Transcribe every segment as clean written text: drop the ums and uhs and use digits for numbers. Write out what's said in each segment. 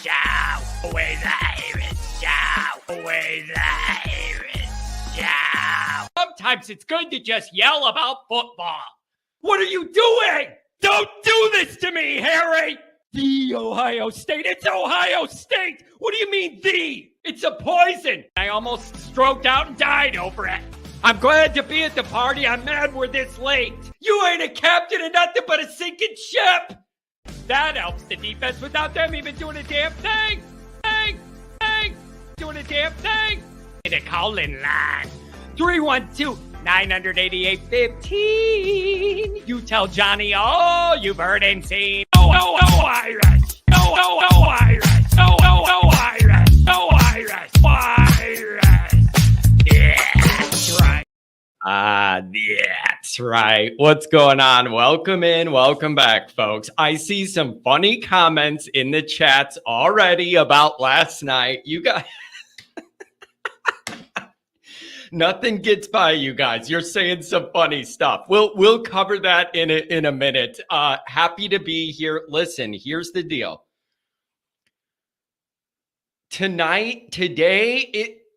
show. Always Irish show. Always Irish show. Sometimes it's good to just yell about football. What are you doing? Don't do this to me, Harry! The Ohio State. It's Ohio State! What do you mean, the? It's a poison! I almost stroked out and died over it. I'm glad to be at the party. I'm mad we're this late. You ain't a captain of nothing but a sinking ship! That helps the defense without them even doing a damn thing! Doing a damn thing! The call-in line. 312-988-15. You tell Johnny all you've heard and seen. Oh, Irish. Oh, Irish. Oh, Irish. Oh, Irish. Irish. Yeah, that's right. That's right. What's going on? Welcome in. Welcome back, folks. I see some funny comments in the chats already about last night. You guys... Nothing gets by you guys. You're saying some funny stuff. We'll cover that in a minute. Happy to be here. Listen, here's the deal. Today,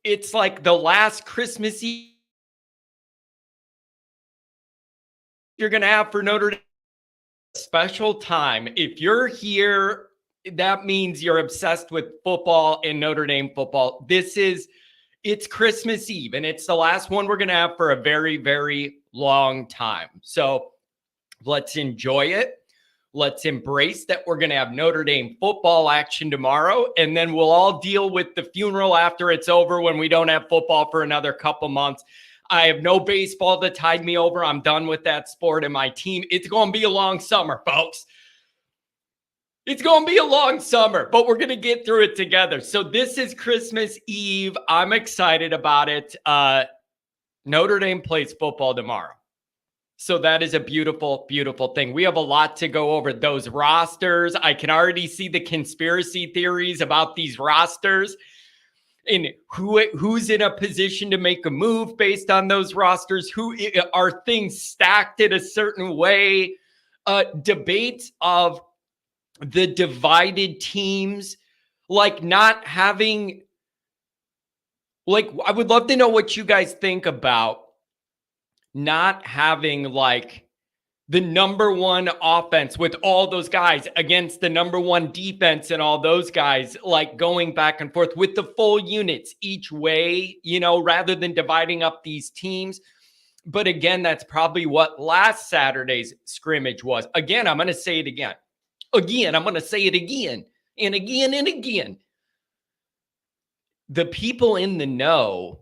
it's like the last Christmas Eve you're gonna have for Notre Dame. Special time. If you're here, that means you're obsessed with football and Notre Dame football. It's Christmas Eve, and it's the last one we're going to have for a very, very long time. So let's enjoy it. Let's embrace that we're going to have Notre Dame football action tomorrow, and then we'll all deal with the funeral after it's over when we don't have football for another couple months. I have no baseball to tide me over. I'm done with that sport and my team. It's going to be a long summer, folks. It's going to be a long summer, but we're going to get through it together. So this is Christmas Eve. I'm excited about it. Notre Dame plays football tomorrow. So that is a beautiful, beautiful thing. We have a lot to go over. Those rosters, I can already see the conspiracy theories about these rosters and who's in a position to make a move based on those rosters. Who are things stacked in a certain way? Debates of the divided teams, like not having, like, I would love to know what you guys think about not having like the number one offense with all those guys against the number one defense and all those guys, like going back and forth with the full units each way, rather than dividing up these teams. But again, that's probably what last Saturday's scrimmage was. Again, I'm going to say it again. I'm going to say it again and again and again. The people in the know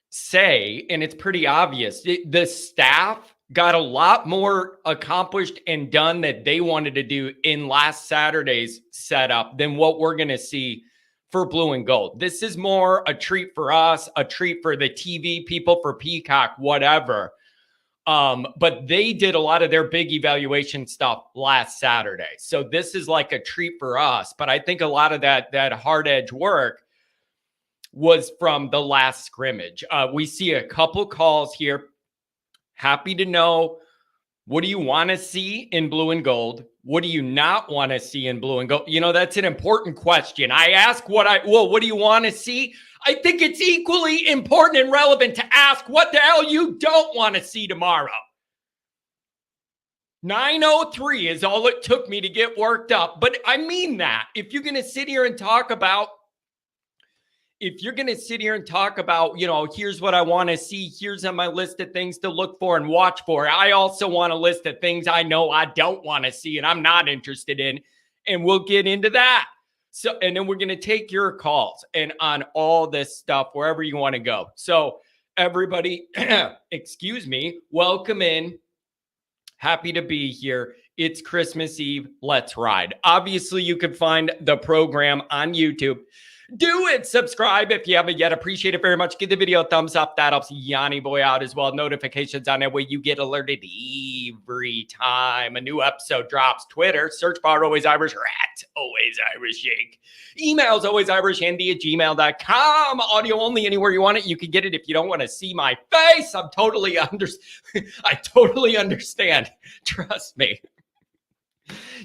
say, and it's pretty obvious, the staff got a lot more accomplished and done that they wanted to do in last Saturday's setup than what we're going to see for Blue and Gold. This is more a treat for us, a treat for the TV people, for Peacock, whatever. But they did a lot of their big evaluation stuff last Saturday. So this is like a treat for us. But I think a lot of that hard edge work was from the last scrimmage. We see a couple calls here. Happy to know, what do you want to see in Blue and Gold? What do you not want to see in Blue and Gold? That's an important question. I ask what do you want to see? I think it's equally important and relevant to ask what the hell you don't want to see tomorrow. 9:03 is all it took me to get worked up. But I mean that. If you're going to sit here and talk about, here's what I want to see, here's on my list of things to look for and watch for. I also want a list of things I know I don't want to see and I'm not interested in. And we'll get into that. So, and then we're going to take your calls and on all this stuff, wherever you want to go. So everybody, excuse me, welcome in. Happy to be here. It's Christmas Eve. Let's ride. Obviously, you can find the program on YouTube. Do it. Subscribe if you haven't yet. Appreciate it very much. Give the video a thumbs up. That helps Yanni boy out as well. Notifications on that way. You get alerted every time a new episode drops. Twitter, search bar Always Irish or at Always Irish Inc. Emails alwaysirishnd@gmail.com. Audio only anywhere you want it. You can get it if you don't want to see my face. I totally understand. Trust me.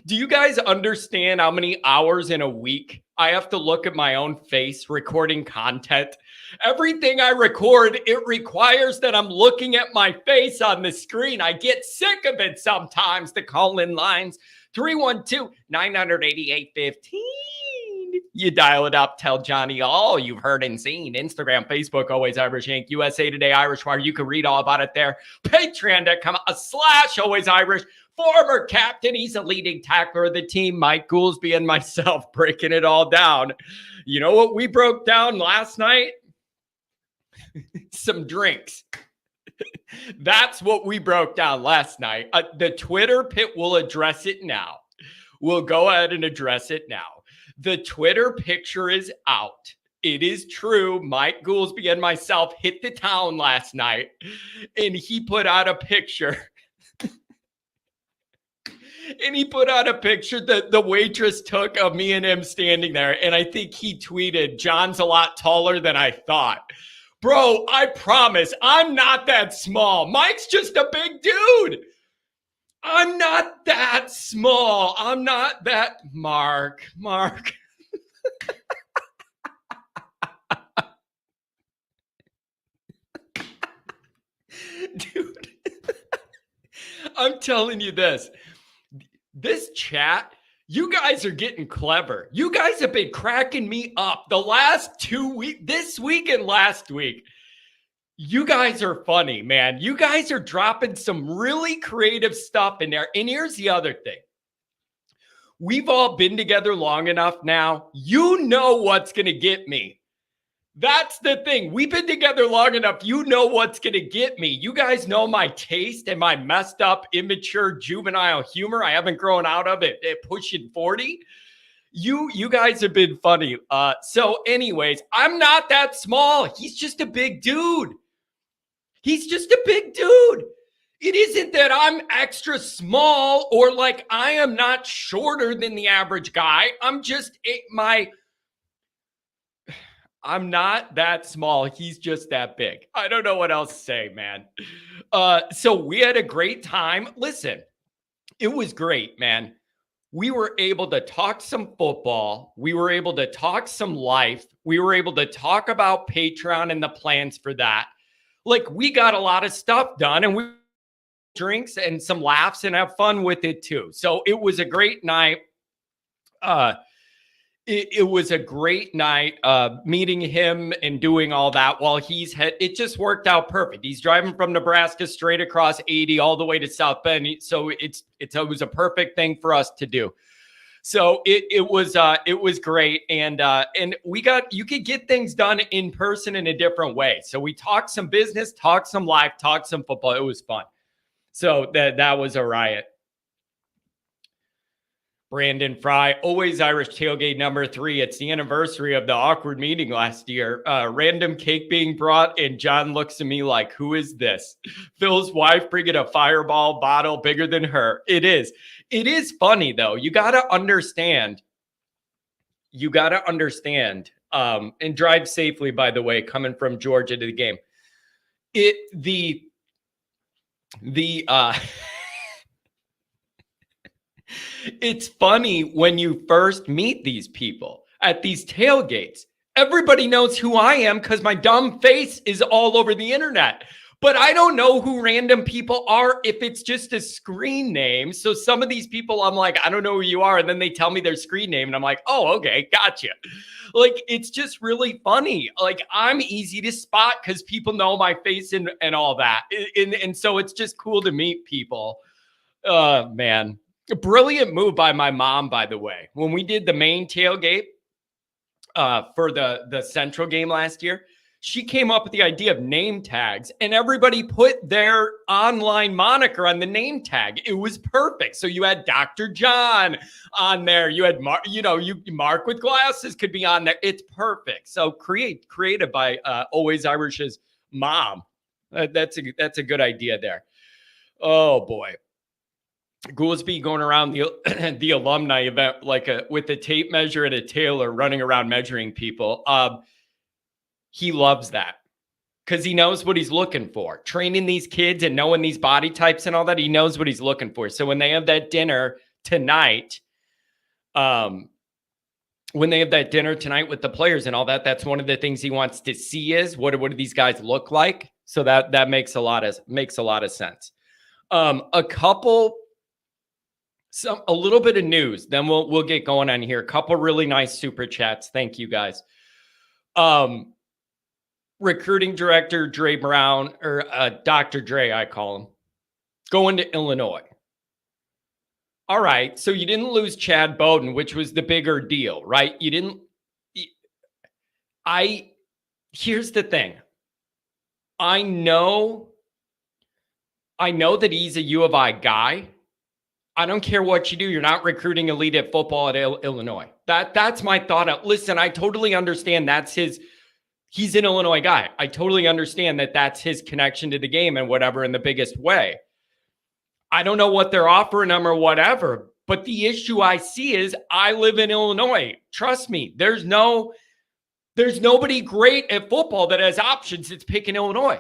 Do you guys understand how many hours in a week I have to look at my own face recording content? Everything I record, it requires that I'm looking at my face on the screen. I get sick of it sometimes. The call-in lines, 312-988-15. You dial it up, tell Johnny all you've heard and seen. Instagram, Facebook, Always Irish Inc., USA Today, Irish Wire. You can read all about it there. Patreon.com/Always Irish. Former captain, he's a leading tackler of the team, Mike Goolsby, and myself breaking it all down. You know what we broke down last night? Some drinks. That's what we broke down last night. The Twitter pit will address it now. We'll go ahead and address it now. The Twitter picture is out. It is true. Mike Goolsby and myself hit the town last night, and he put out a picture. And he put out a picture that the waitress took of me and him standing there. And I think he tweeted, "John's a lot taller than I thought." Bro, I promise I'm not that small. Mike's just a big dude. I'm not that small. I'm not that. Mark. Dude, I'm telling you this. This chat, you guys are getting clever. You guys have been cracking me up the last 2 weeks, this week and last week. You guys are funny, man. You guys are dropping some really creative stuff in there. And here's the other thing. We've all been together long enough now. You know what's going to get me. That's the thing. We've been together long enough. You know what's going to get me. You guys know my taste and my messed up, immature, juvenile humor. I haven't grown out of it at pushing 40. You guys have been funny. So anyways, I'm not that small. He's just a big dude. He's just a big dude. It isn't that I'm extra small or like I am not shorter than the average guy. I'm just I'm not that small. He's just that big. I don't know what else to say, man. So we had a great time. Listen, it was great, man. We were able to talk some football. We were able to talk some life. We were able to talk about Patreon and the plans for that. Like, we got a lot of stuff done, and we drinks and some laughs and have fun with it too. So it was a great night. It was a great night meeting him and doing all that while it just worked out perfect. He's driving from Nebraska straight across 80 all the way to South Bend. So it was a perfect thing for us to do. So it was great. And you could get things done in person in a different way. So we talked some business, talked some life, talked some football. It was fun. So that was a riot. Brandon Fry, Always Irish tailgate number 3. It's the anniversary of the awkward meeting last year. Random cake being brought, and John looks at me like, who is this? Phil's wife bringing a Fireball bottle bigger than her. It is. It is funny, though. You got to understand. And drive safely, by the way, coming from Georgia to the game. It's funny when you first meet these people at these tailgates. Everybody knows who I am because my dumb face is all over the internet. But I don't know who random people are if it's just a screen name. So some of these people, I'm like, I don't know who you are. And then they tell me their screen name. And I'm like, oh, okay, gotcha. Like, it's just really funny. Like, I'm easy to spot because people know my face and all that. And so it's just cool to meet people. Man. A brilliant move by my mom, by the way. When we did the main tailgate for the Central game last year, she came up with the idea of name tags, and everybody put their online moniker on the name tag. It was perfect. So you had Dr. John on there. You had Mark with glasses could be on there. It's perfect. So created by Always Irish's mom. That's a good idea there. Oh boy. Goolsby going around the alumni event with a tape measure and a tailor running around measuring people. He loves that because he knows what he's looking for. Training these kids and knowing these body types and all that, he knows what he's looking for. So when they have that dinner tonight, when they have that dinner tonight with the players and all that, that's one of the things he wants to see is what do these guys look like? So that makes a lot of sense. A little bit of news, then we'll get going on here. A couple really nice super chats. Thank you guys. Recruiting director Dre Brown, or Dr. Dre, I call him, going to Illinois. All right, so you didn't lose Chad Bowden, which was the bigger deal, right? Here's the thing. I know that he's a U of I guy. I don't care what you do. You're not recruiting elite at football at Illinois. That's my thought. Listen, I totally understand he's an Illinois guy. I totally understand that that's his connection to the game and whatever in the biggest way. I don't know what they're offering him or whatever, but the issue I see is I live in Illinois. Trust me, there's nobody great at football that has options that's picking Illinois.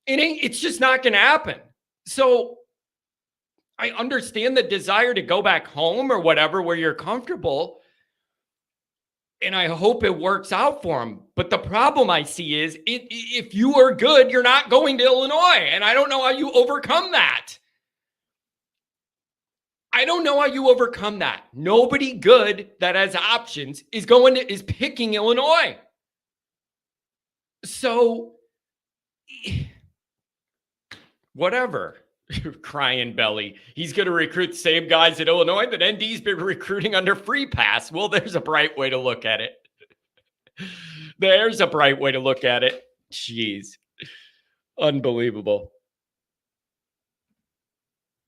It's just not going to happen. So I understand the desire to go back home or whatever where you're comfortable, and I hope it works out for him. But the problem I see is if you are good, you're not going to Illinois, and I don't know how you overcome that. Nobody good that has options is picking Illinois. So whatever. Crying belly. He's going to recruit the same guys at Illinois that ND's been recruiting under free pass. Well, there's a bright way to look at it. Jeez. Unbelievable.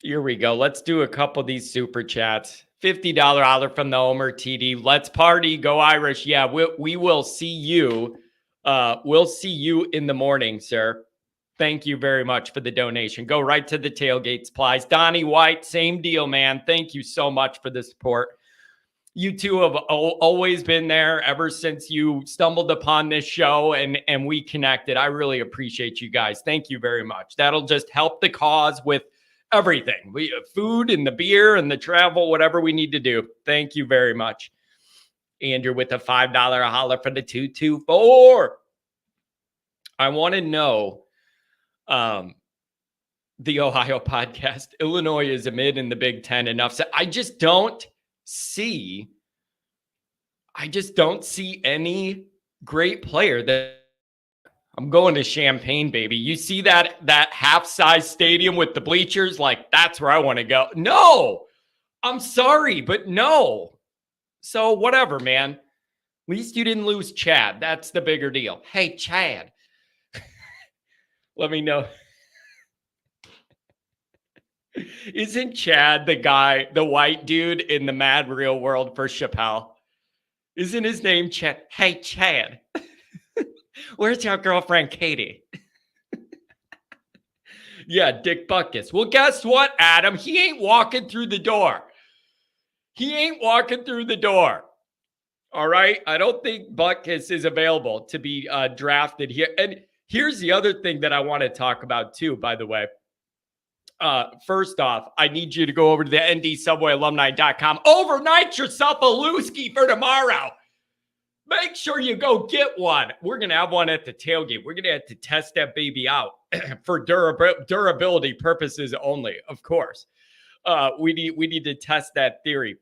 Here we go. Let's do a couple of these super chats. $50 holler from the Homer TD. Let's party. Go Irish. Yeah, we will see you. We'll see you in the morning, sir. Thank you very much for the donation. Go right to the tailgate supplies. Donnie White, same deal, man. Thank you so much for the support. You two have always been there ever since you stumbled upon this show and we connected. I really appreciate you guys. Thank you very much. That'll just help the cause with everything. We food and the beer and the travel, whatever we need to do. Thank you very much. Andrew with a $5 holler for the 224. I want to know the Ohio podcast. Illinois is amid in the Big Ten enough. So I just don't see any great player that I'm going to Champaign, baby. You see that half-size stadium with the bleachers? Like, that's where I want to go. No, I'm sorry, but no. So whatever, man. At least you didn't lose Chad. That's the bigger deal. Hey, Chad. Let me know. Isn't Chad the guy, the white dude in the Mad Real World for Chappelle? Isn't his name Chad? Hey, Chad. Where's your girlfriend, Katie? Yeah, Dick Butkus. Well, guess what, Adam? He ain't walking through the door. All right? I don't think Butkus is available to be drafted here. And here's the other thing that I want to talk about too, by the way. First off, I need you to go over to the ndsubwayalumni.com. Overnight yourself a Lewski for tomorrow. Make sure you go get one. We're going to have one at the tailgate. We're going to have to test that baby out for durability purposes only, of course. We need to test that theory.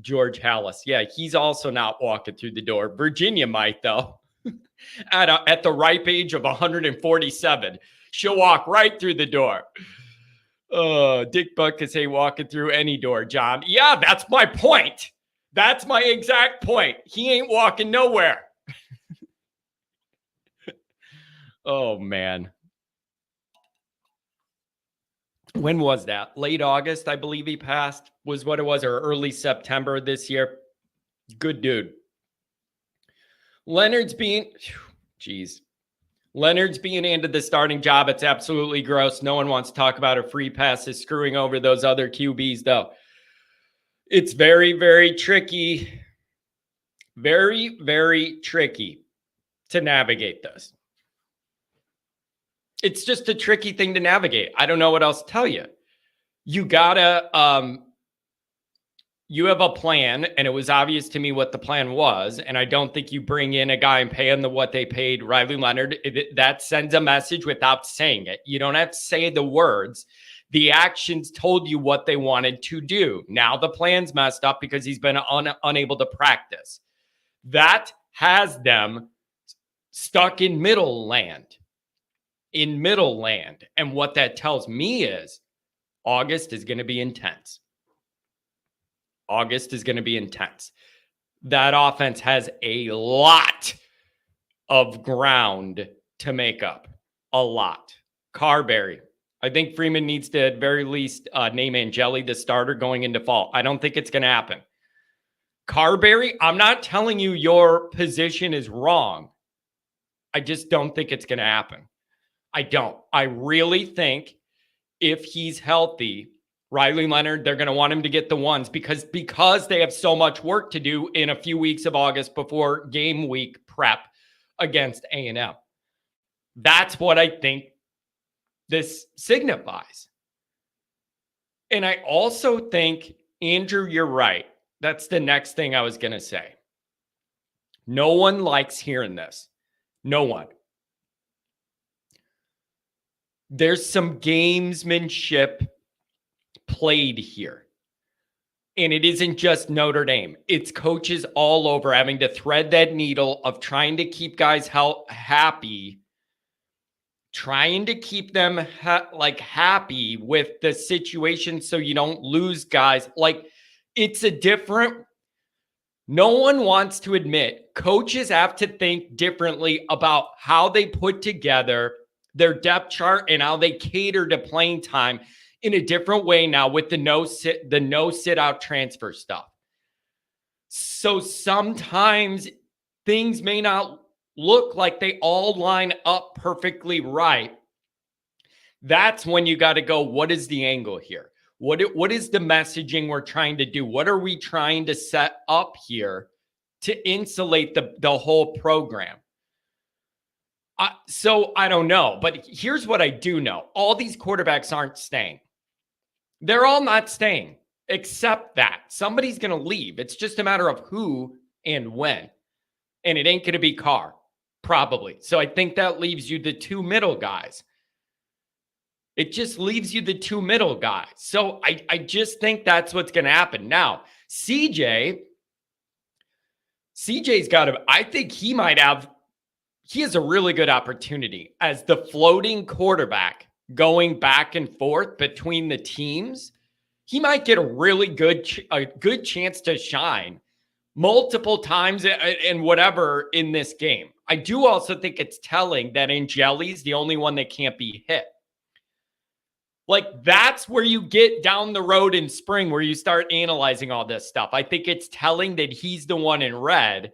George Hallis. Yeah, he's also not walking through the door. Virginia might, though. At the ripe age of 147. She'll walk right through the door. Dick Butkus ain't walking through any door, John. Yeah, that's my point. That's my exact point. He ain't walking nowhere. Oh, man. When was that? Late August, I believe he passed, was what it was, or early September this year. Good dude. Leonard's being into the starting job. It's absolutely gross. No one wants to talk about a free passes screwing over those other QBs, though. It's very, very tricky. Very, very tricky to navigate this. It's just a tricky thing to navigate. I don't know what else to tell you. you gotta, you have a plan, and it was obvious to me what the plan was. And I don't think you bring in a guy and pay him what they paid Riley Leonard. That sends a message without saying it. You don't have to say the words. The actions told you what they wanted to do. Now the plan's messed up because he's been unable to practice. That has them stuck in middle land. And what that tells me is August is going to be intense. That offense has a lot of ground to make up. A lot. Carberry. I think Freeman needs to at very least name Angeli the starter going into fall. I don't think it's going to happen. Carberry, I'm not telling you your position is wrong. I just don't think it's going to happen. I don't. I really think if he's healthy, Riley Leonard, they're going to want him to get the ones because they have so much work to do in a few weeks of August before game week prep against A&M. That's what I think this signifies. And I also think, Andrew, you're right. That's the next thing I was going to say. No one likes hearing this. No one. There's some gamesmanship played here. And it isn't just Notre Dame. It's coaches all over having to thread that needle of trying to keep guys happy, trying to keep them happy with the situation so you don't lose guys. Like, it's a different... No one wants to admit coaches have to think differently about how they put together their depth chart and how they cater to playing time in a different way now with the no sit out transfer stuff. So sometimes things may not look like they all line up perfectly right. That's when you got to go, what is the angle here? What is the messaging we're trying to do? What are we trying to set up here to insulate the whole program? So I don't know, but here's what I do know. All these quarterbacks aren't staying. They're all not staying, except that somebody's going to leave. It's just a matter of who and when. And it ain't going to be Carr, probably. So I think that leaves you the two middle guys. It just leaves you the two middle guys. So I just think that's what's going to happen. Now, CJ's got to, I think he has a really good opportunity as the floating quarterback going back and forth between the teams. He might get a really good chance to shine multiple times and whatever in this game. I do also think it's telling that Angeli's the only one that can't be hit. Like, that's where you get down the road in spring where you start analyzing all this stuff. I think it's telling that he's the one in red.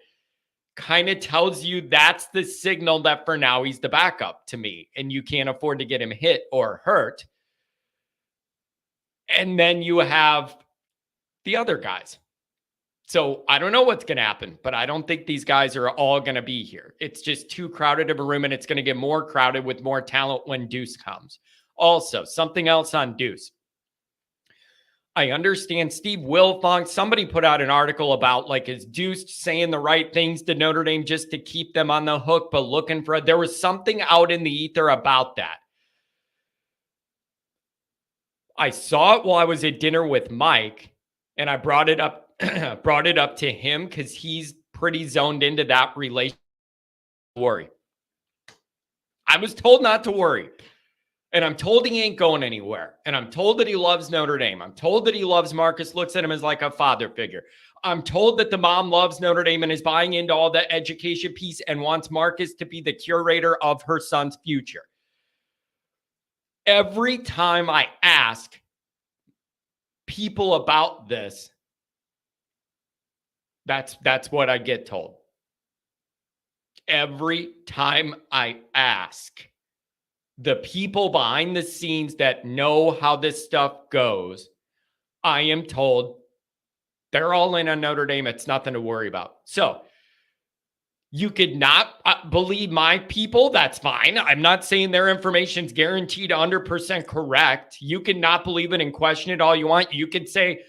Kind of tells you that's the signal that for now he's the backup to me, and you can't afford to get him hit or hurt. And then you have the other guys. So I don't know what's going to happen, but I don't think these guys are all going to be here. It's just too crowded of a room, and it's going to get more crowded with more talent when Deuce comes. Also, something else on Deuce. I understand Steve Wilfong, somebody put out an article about, like, is Deuce saying the right things to Notre Dame just to keep them on the hook, but looking for, there was something out in the ether about that. I saw it while I was at dinner with Mike, and I brought it up to him because he's pretty zoned into that relationship. Worry. I was told not to worry. And I'm told he ain't going anywhere. And I'm told that he loves Notre Dame. I'm told that he loves Marcus, looks at him as like a father figure. I'm told that the mom loves Notre Dame and is buying into all the education piece and wants Marcus to be the curator of her son's future. Every time I ask people about this, that's what I get told. Every time I ask the people behind the scenes that know how this stuff goes, I am told they're all in on Notre Dame. It's nothing to worry about. So You could not believe my people. That's fine. I'm not saying their information's guaranteed 100% correct. You can not believe it and question it all you want. You could say,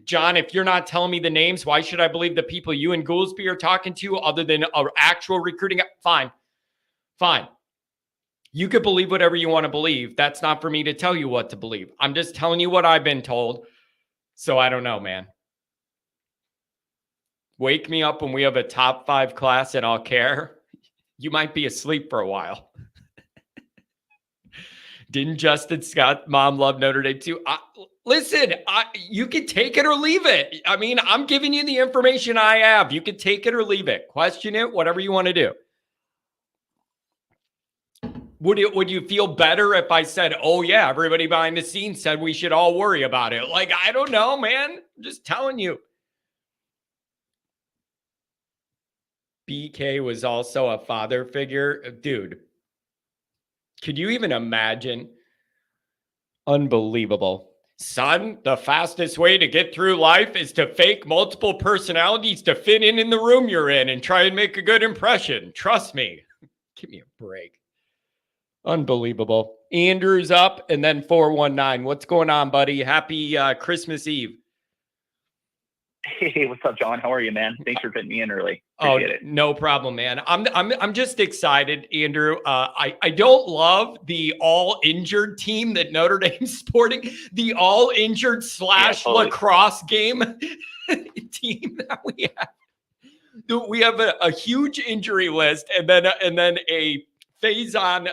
John, if you're not telling me the names, why should I believe the people you and Goolsby are talking to other than actual recruiting? Fine. You could believe whatever you want to believe. That's not for me to tell you what to believe. I'm just telling you what I've been told. So I don't know, man. Wake me up when we have a top 5 class and I'll care. You might be asleep for a while. Didn't Justin Scott's mom love Notre Dame too? Listen, you can take it or leave it. I mean, I'm giving you the information I have. You can take it or leave it. Question it, whatever you want to do. Would you feel better if I said, oh, yeah, everybody behind the scenes said we should all worry about it? Like, I don't know, man. I'm just telling you. BK was also a father figure. Dude, could you even imagine? Unbelievable. Son, the fastest way to get through life is to fake multiple personalities to fit in the room you're in and try and make a good impression. Trust me. Give me a break. Unbelievable. Andrew's up and then 419. What's going on, buddy? Happy Christmas Eve. Hey, what's up, John? How are you, man? Thanks for fitting me in early. Appreciate it. No problem, man. I'm just excited, Andrew. I don't love the all injured team that Notre Dame's sporting. The all injured / lacrosse game team that we have. We have a huge injury list, and then a phase-on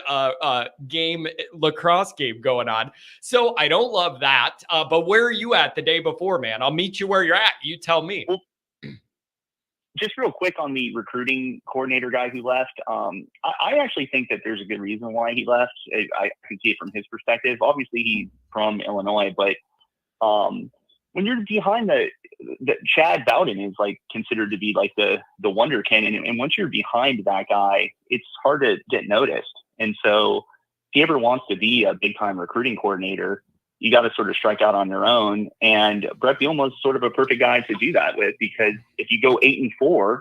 game, lacrosse game going on. So I don't love that. But where are you at the day before, man? I'll meet you where you're at. You tell me. Well, just real quick on the recruiting coordinator guy who left. I actually think that there's a good reason why he left. I can see it from his perspective. Obviously, he's from Illinois, but when you're behind the Chad Bowden is like considered to be like the wonderkin, and once you're behind that guy, it's hard to get noticed. And so if he ever wants to be a big time recruiting coordinator, you got to sort of strike out on your own. And Brett Bielema is sort of a perfect guy to do that with, because if you go 8-4,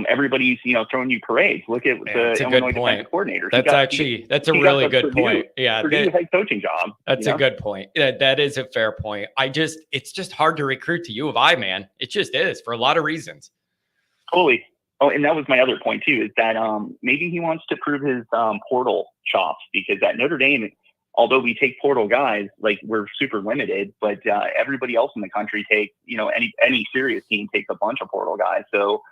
everybody's throwing you parades. Look at the Illinois defensive coordinator. That's a really good point. Yeah, Purdue head coaching job. That's a good point. That is a fair point. It's just hard to recruit to U of I, man. It just is for a lot of reasons. Totally. Oh, and that was my other point too, is that maybe he wants to prove his portal chops, because at Notre Dame, although we take portal guys, like we're super limited, but everybody else in the country takes, any serious team takes a bunch of portal guys. So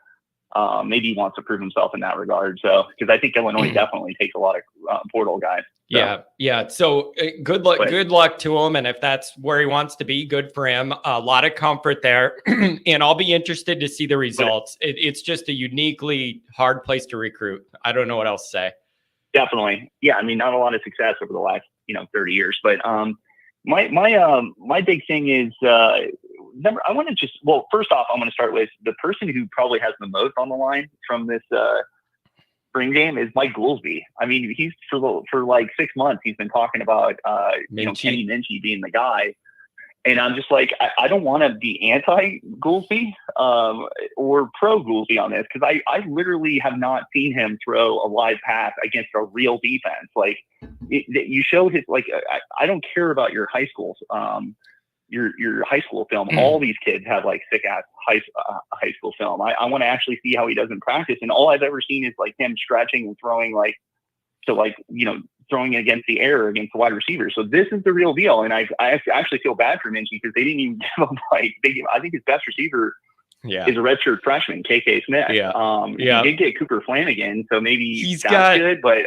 maybe he wants to prove himself in that regard. So, because I think Illinois definitely takes a lot of portal guys. So. Yeah. So good luck to him. And if that's where he wants to be, good for him. A lot of comfort there. And I'll be interested to see the results. It's just a uniquely hard place to recruit. I don't know what else to say. Definitely. Yeah. I mean, not a lot of success over the last, 30 years, but my big thing is, I want to first off, I'm going to start with the person who probably has the most on the line from this spring game is Mike Goolsby. I mean, he's for like 6 months, he's been talking about, Kenny Minchie being the guy. And I'm just like, I don't want to be anti-Goolsby or pro-Goolsby on this, because I literally have not seen him throw a live pass against a real defense. Like, you showed his, like, I don't care about your high school, your high school film. All these kids have like sick ass high school film. I want to actually see how he does in practice. And all I've ever seen is like him stretching and throwing throwing against the air against the wide receiver. So this is the real deal. And I actually feel bad for Minchie, because they didn't even give him I think his best receiver is a redshirt freshman, KK Smith. He did get Cooper Flanagan, so maybe he's good, but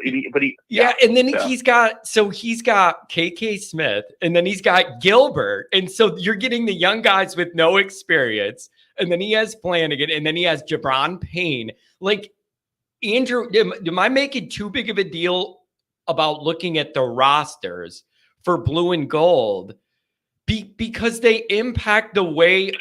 and then he's got KK Smith, and then he's got Gilbert, and so you're getting the young guys with no experience, and then he has Flanagan, and then he has Jabron Payne. Like, Andrew, am I making too big of a deal about looking at the rosters for blue and gold? Because they impact the way.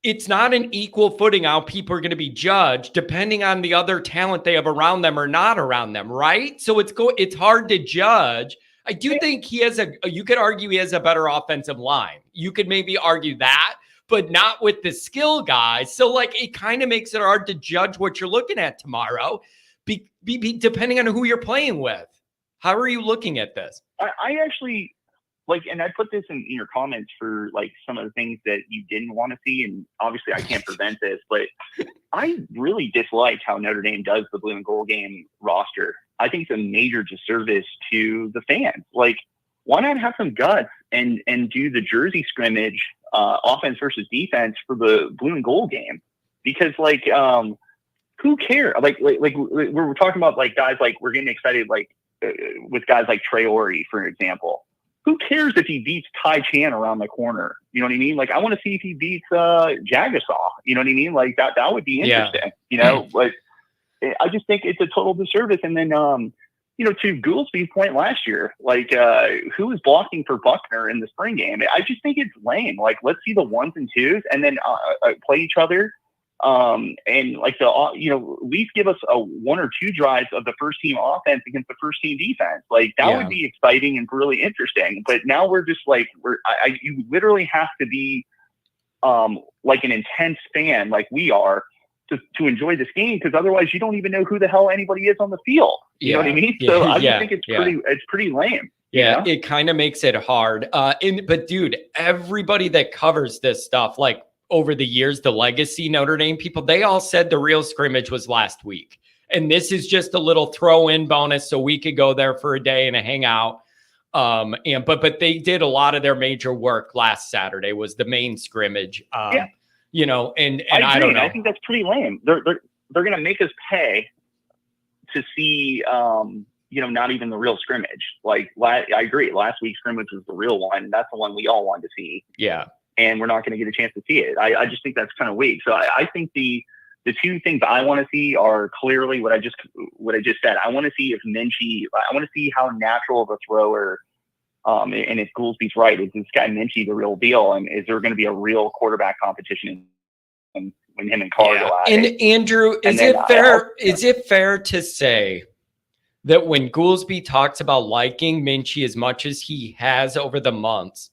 It's not an equal footing how people are going to be judged depending on the other talent they have around them or not around them, right? So it's hard to judge. I do think you could argue he has a better offensive line. You could maybe argue that, but not with the skill guys. So like, it kind of makes it hard to judge what you're looking at tomorrow, depending on who you're playing with. How are you looking at this? I actually like, and I put this in your comments for like some of the things that you didn't want to see. And obviously I can't prevent this, but I really disliked how Notre Dame does the blue and gold game roster. I think it's a major disservice to the fans. Like, why not have some guts and do the jersey scrimmage, offense versus defense for the blue and gold game? Because like, who cares? Like we're talking about like guys, like we're getting excited, like with guys like Traore, for example. Who cares if he beats Tai Chan around the corner? You know what I mean? Like, I want to see if he beats Jagasaw. You know what I mean? Like that would be interesting. You know, but I just think it's a total disservice. And then, you know, to Goolsby's point last year, like who was blocking for Buckner in the spring game? I just think it's lame. Like, let's see the ones and twos, and then play each other. And like you know, at least give us a 1 or 2 drives of the first team offense against the first team defense. Like that would be exciting and really interesting. But now we're just like, you literally have to be, like an intense fan like we are to enjoy this game. Cause otherwise you don't even know who the hell anybody is on the field. You know what I mean? So I just think it's pretty lame. Yeah, you know? It kind of makes it hard. But dude, everybody that covers this stuff, like, over the years, the legacy Notre Dame people, they all said the real scrimmage was last week. And this is just a little throw-in bonus so we could go there for a day and a hangout. But they did a lot of their major work last Saturday was the main scrimmage. You know, and I don't know. I think that's pretty lame. They're going to make us pay to see, you know, not even the real scrimmage. Like, I agree. Last week's scrimmage was the real one. That's the one we all wanted to see. Yeah. And we're not going to get a chance to see it. I just think that's kind of weak. So I think the two things I want to see are clearly what I just said. I want to see if Minchie, I want to see how natural of a thrower, and if Goolsby's right, is this guy Minchie the real deal? And is there going to be a real quarterback competition when him and Carr go at it? And Andrew, is it fair to say that when Goolsby talks about liking Minchie as much as he has over the months,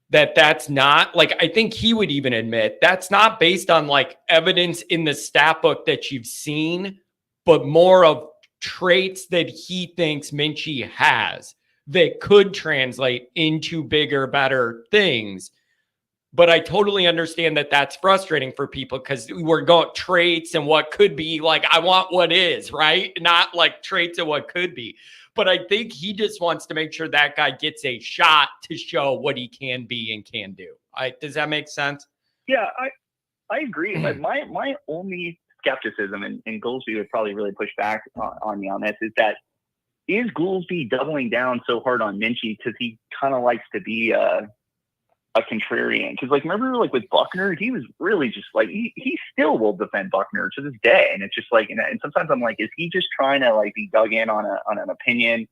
that's not like, I think he would even admit that's not based on like evidence in the stat book that you've seen, but more of traits that he thinks Minchie has that could translate into bigger, better things. But I totally understand that that's frustrating for people because we're going traits and what could be. Like, I want what is, right? Not like traits of what could be. But I think he just wants to make sure that guy gets a shot to show what he can be and can do. Does that make sense? Yeah, I agree. But my only skepticism, and Goolsby would probably really push back on me on this, is Goolsby doubling down so hard on Minchie because he kind of likes to be a contrarian? Because like, remember like with Buckner, he was really just like, he still will defend Buckner to this day. And it's just like, and sometimes I'm like, is he just trying to like be dug in on an opinion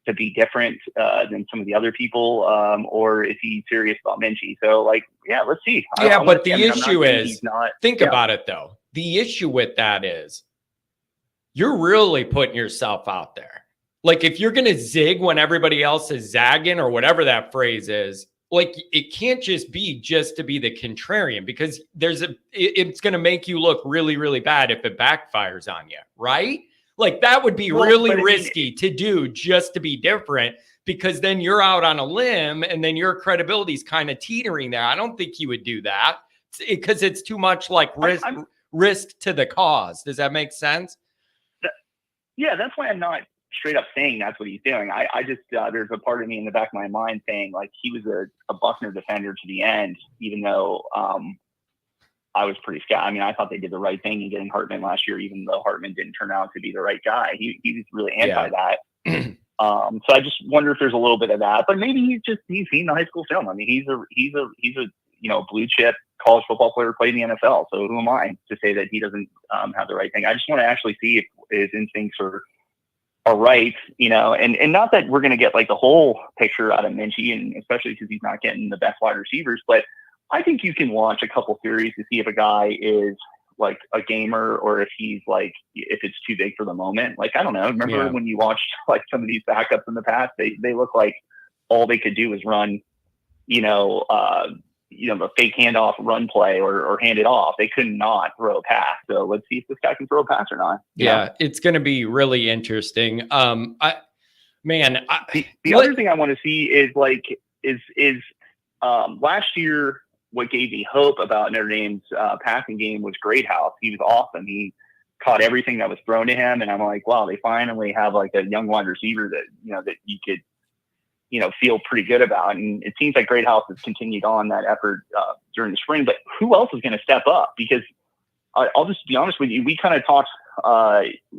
to be different than some of the other people? Or is he serious about Minchie? So like, yeah, let's see. But the issue is, think about it though. The issue with that is you're really putting yourself out there. Like if you're going to zig when everybody else is zagging or whatever that phrase is, like it can't just be to be the contrarian because it's going to make you look really, really bad if it backfires on you, right? Like that would be really risky to do just to be different because then you're out on a limb and then your credibility is kind of teetering there. I don't think he would do that because it's too much like risk to the cause. Does that make sense? Yeah, that's why I'm not straight up saying that's what he's doing. I just there's a part of me in the back of my mind saying like he was a Buckner defender to the end, even though I was pretty scared. I mean, I thought they did the right thing in getting Hartman last year, even though Hartman didn't turn out to be the right guy. He was really anti that. So I just wonder if there's a little bit of that, but maybe he's seen the high school film. I mean, he's a you know, blue chip college football player, played in the NFL. So who am I to say that he doesn't have the right thing? I just want to actually see if his instincts are right, you know, and not that we're going to get like the whole picture out of Minchie, and especially because he's not getting the best wide receivers, but I think you can watch a couple series to see if a guy is like a gamer or if he's like, if it's too big for the moment. Like, I don't know. Remember when you watched like some of these backups in the past, they look like all they could do is run, a fake handoff run play or hand it off. They could not throw a pass. So let's see if this guy can throw a pass or not. It's going to be really interesting. The other thing I want to see is last year, what gave me hope about Notre Dame's passing game was Greathouse. He was awesome. He caught everything that was thrown to him. And I'm like, wow, they finally have like a young wide receiver that, that you could, feel pretty good about. And it seems like Greathouse has continued on that effort during the spring, but who else is going to step up? Because I'll just be honest with you. We kind of talked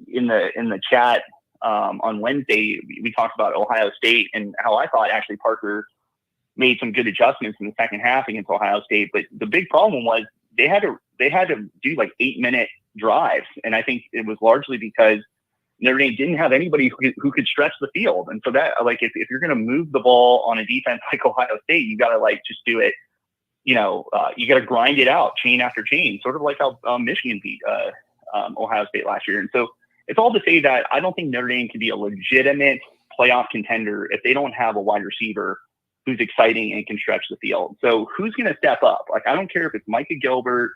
in the chat on Wednesday. We talked about Ohio State and how I thought actually Parker made some good adjustments in the second half against Ohio State. But the big problem was they had to do like 8-minute drives. And I think it was largely because Notre Dame didn't have anybody who could stretch the field. And so that, like, if you're going to move the ball on a defense like Ohio State, you got to like just do it. You got to grind it out chain after chain, sort of like how Michigan beat Ohio State last year. And so it's all to say that I don't think Notre Dame can be a legitimate playoff contender if they don't have a wide receiver who's exciting and can stretch the field. So who's going to step up? Like, I don't care if it's Micah Gilbert,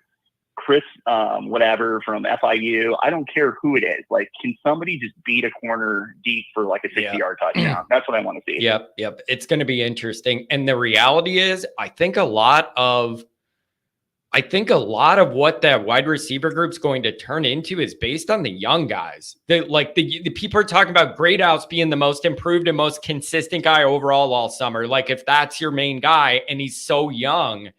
Chris, whatever from FIU. I don't care who it is. Like, can somebody just beat a corner deep for like a 60-yard touchdown? That's what I want to see. Yep. It's going to be interesting. And the reality is, I think a lot of what that wide receiver group's going to turn into is based on the young guys. The people are talking about Greathouse being the most improved and most consistent guy overall all summer. Like, if that's your main guy and he's so young,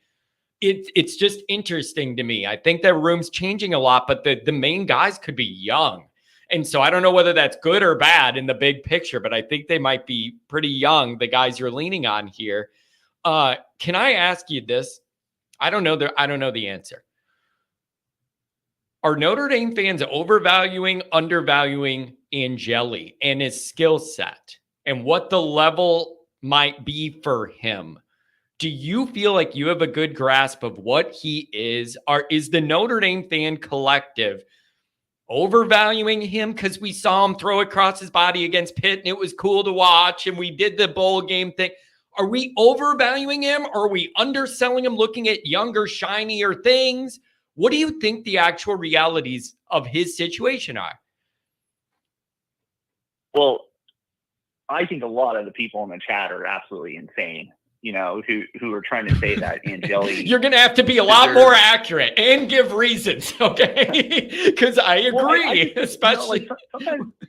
it's just interesting to me. I think that room's changing a lot, but the main guys could be young. And so I don't know whether that's good or bad in the big picture, but I think they might be pretty young, the guys you're leaning on here. Can I ask you this? I don't know the answer. Are Notre Dame fans overvaluing, undervaluing Angeli and his skill set and what the level might be for him? Do you feel like you have a good grasp of what he is? Is the Notre Dame fan collective overvaluing him because we saw him throw across his body against Pitt and it was cool to watch and we did the bowl game thing? Are we overvaluing him? Or are we underselling him, looking at younger, shinier things? What do you think the actual realities of his situation are? Well, I think a lot of the people in the chat are absolutely insane, who are trying to say that Angeli. You're going to have to be a lot more accurate and give reasons, okay? Because I agree, especially.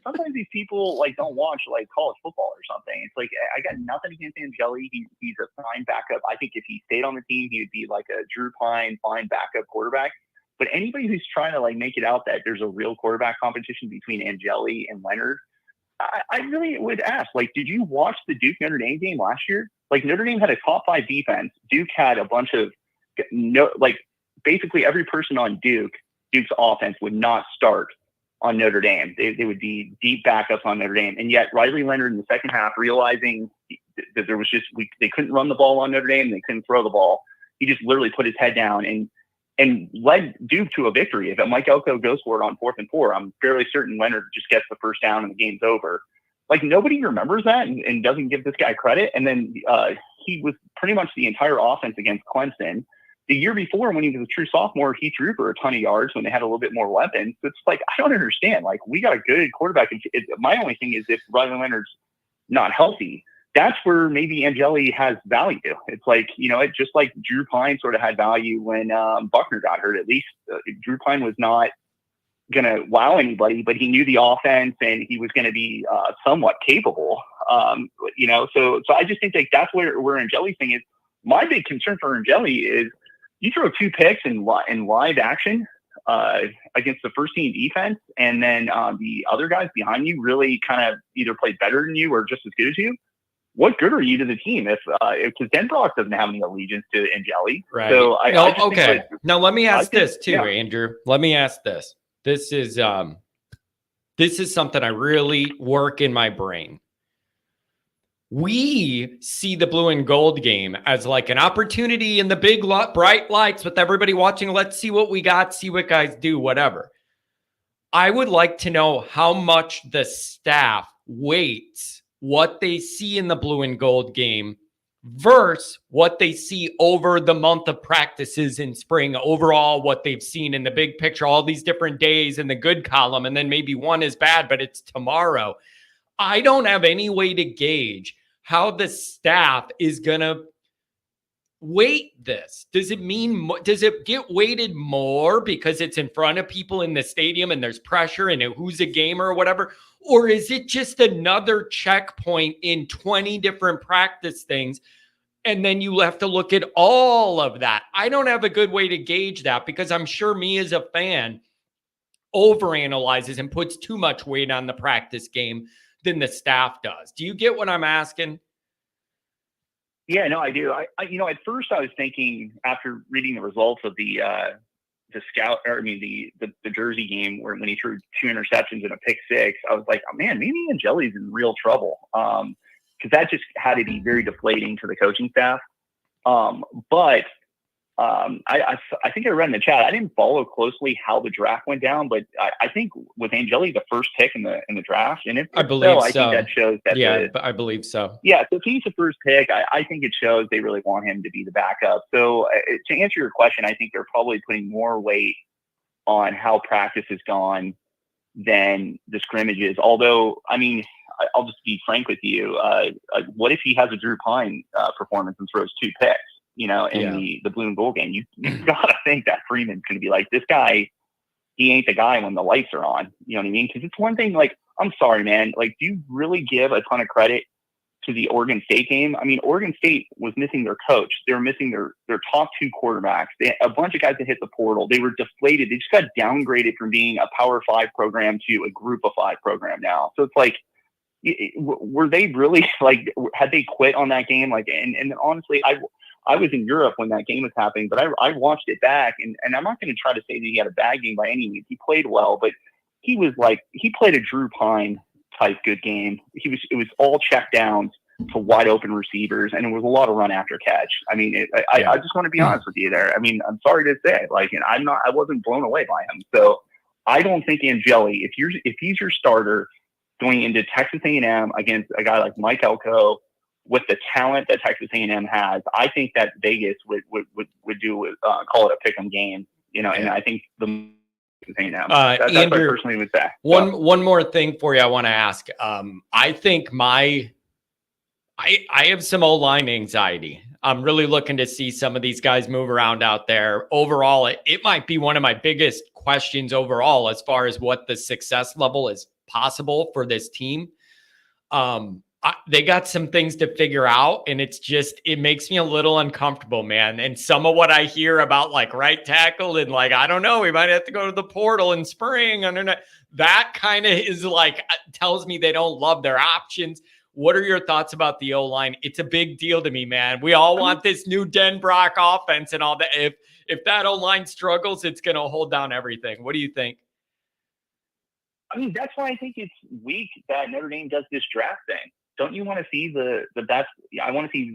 Sometimes these people like don't watch like college football or something. It's like, I got nothing against Angeli. He's a fine backup. I think if he stayed on the team, he would be like a Drew Pine fine backup quarterback. But anybody who's trying to like make it out that there's a real quarterback competition between Angeli and Leonard, I really would ask, like, did you watch the Duke Notre Dame game last year? Like, Notre Dame had a top 5 defense. Duke had a bunch of basically every person on Duke's offense would not start on Notre Dame. They would be deep backups on Notre Dame. And yet Riley Leonard in the second half, realizing that there was they couldn't run the ball on Notre Dame and they couldn't throw the ball. He just literally put his head down and led Duke to a victory. If Mike Elko goes for it on 4th and 4, I'm fairly certain Leonard just gets the first down and the game's over. Like, nobody remembers that and doesn't give this guy credit. And then he was pretty much the entire offense against Clemson. The year before, when he was a true sophomore, he threw for a ton of yards when they had a little bit more weapons. So it's like, I don't understand. Like, we got a good quarterback. My only thing is if Riley Leonard's not healthy, that's where maybe Angeli has value. It's like, it just like Drew Pine sort of had value when Buckner got hurt. At least Drew Pine was not going to wow anybody, but he knew the offense and he was going to be somewhat capable. So I just think like that's where Angeli's thing is. My big concern for Angeli is you throw 2 picks in live action against the first team defense, and then the other guys behind you really kind of either play better than you or just as good as you. What good are you to the team if Denbrock doesn't have any allegiance to Angeli? Right. So okay. Now let me ask this too, Andrew. Let me ask this. This is something I really work in my brain. We see the blue and gold game as like an opportunity in the big bright lights with everybody watching. Let's see what we got, see what guys do, whatever. I would like to know how much the staff weights what they see in the blue and gold game versus what they see over the month of practices in spring, overall, what they've seen in the big picture, all these different days in the good column, and then maybe one is bad, but it's tomorrow. I don't have any way to gauge how the staff is going to weight this. Does it get weighted more because it's in front of people in the stadium and there's pressure and who's a gamer or whatever? Or is it just another checkpoint in 20 different practice things? And then you have to look at all of that. I don't have a good way to gauge that because I'm sure me as a fan overanalyzes and puts too much weight on the practice game than the staff does. Do you get what I'm asking? Yeah, no, I do. I at first I was thinking after reading the results of the Jersey game when he threw 2 interceptions and a pick 6, I was like, oh man, maybe Angeli's in real trouble. Because that just had to be very deflating to the coaching staff. But I think I read in the chat. I didn't follow closely how the draft went down, but I think with Angeli the first pick in the draft, and I think that shows that. Yeah, I believe so. Yeah, so if he's the first pick, I think it shows they really want him to be the backup. So to answer your question, I think they're probably putting more weight on how practice has gone than the scrimmages. Although, I mean, I'll just be frank with you. What if he has a Drew Pine performance and throws 2 picks? In the blue and gold game, you gotta think that Freeman's going to be like, this guy, he ain't the guy when the lights are on. You know what I mean? Because it's one thing, like, I'm sorry, man. Like, do you really give a ton of credit to the Oregon State game? I mean, Oregon State was missing their coach. They were missing their top 2 quarterbacks. They had a bunch of guys that hit the portal. They were deflated. They just got downgraded from being a Power 5 program to a Group of 5 program now. So it's like, were they really, like, had they quit on that game? Like, and honestly, I was in Europe when that game was happening, but I watched it back, and I'm not going to try to say that he had a bad game by any means. He played well, but he played a Drew Pine type good game. It was all check downs to wide open receivers, and it was a lot of run after catch. I mean, I just want to be honest with you there. I mean, I'm sorry to say, like, and I wasn't blown away by him. So I don't think Angeli, if he's your starter going into Texas A&M against a guy like Mike Elko, with the talent that Texas A&M has, I think that Vegas would do call it a pick'em game, and I think the A&M. That's Andrew, what I personally would say. One more thing for you, I want to ask. I think I have some O-line anxiety. I'm really looking to see some of these guys move around out there. Overall, it might be one of my biggest questions overall as far as what the success level is possible for this team. They got some things to figure out, and it makes me a little uncomfortable, man. And some of what I hear about, like, right tackle and, like, I don't know, we might have to go to the portal in spring. I don't know. That kind of is like, tells me they don't love their options. What are your thoughts about the O-line? It's a big deal to me, man. We all want this new Denbrock offense and all that. If that O-line struggles, it's going to hold down everything. What do you think? I mean, that's why I think it's weak that Notre Dame does this draft thing. Don't you want to see the best? I want to see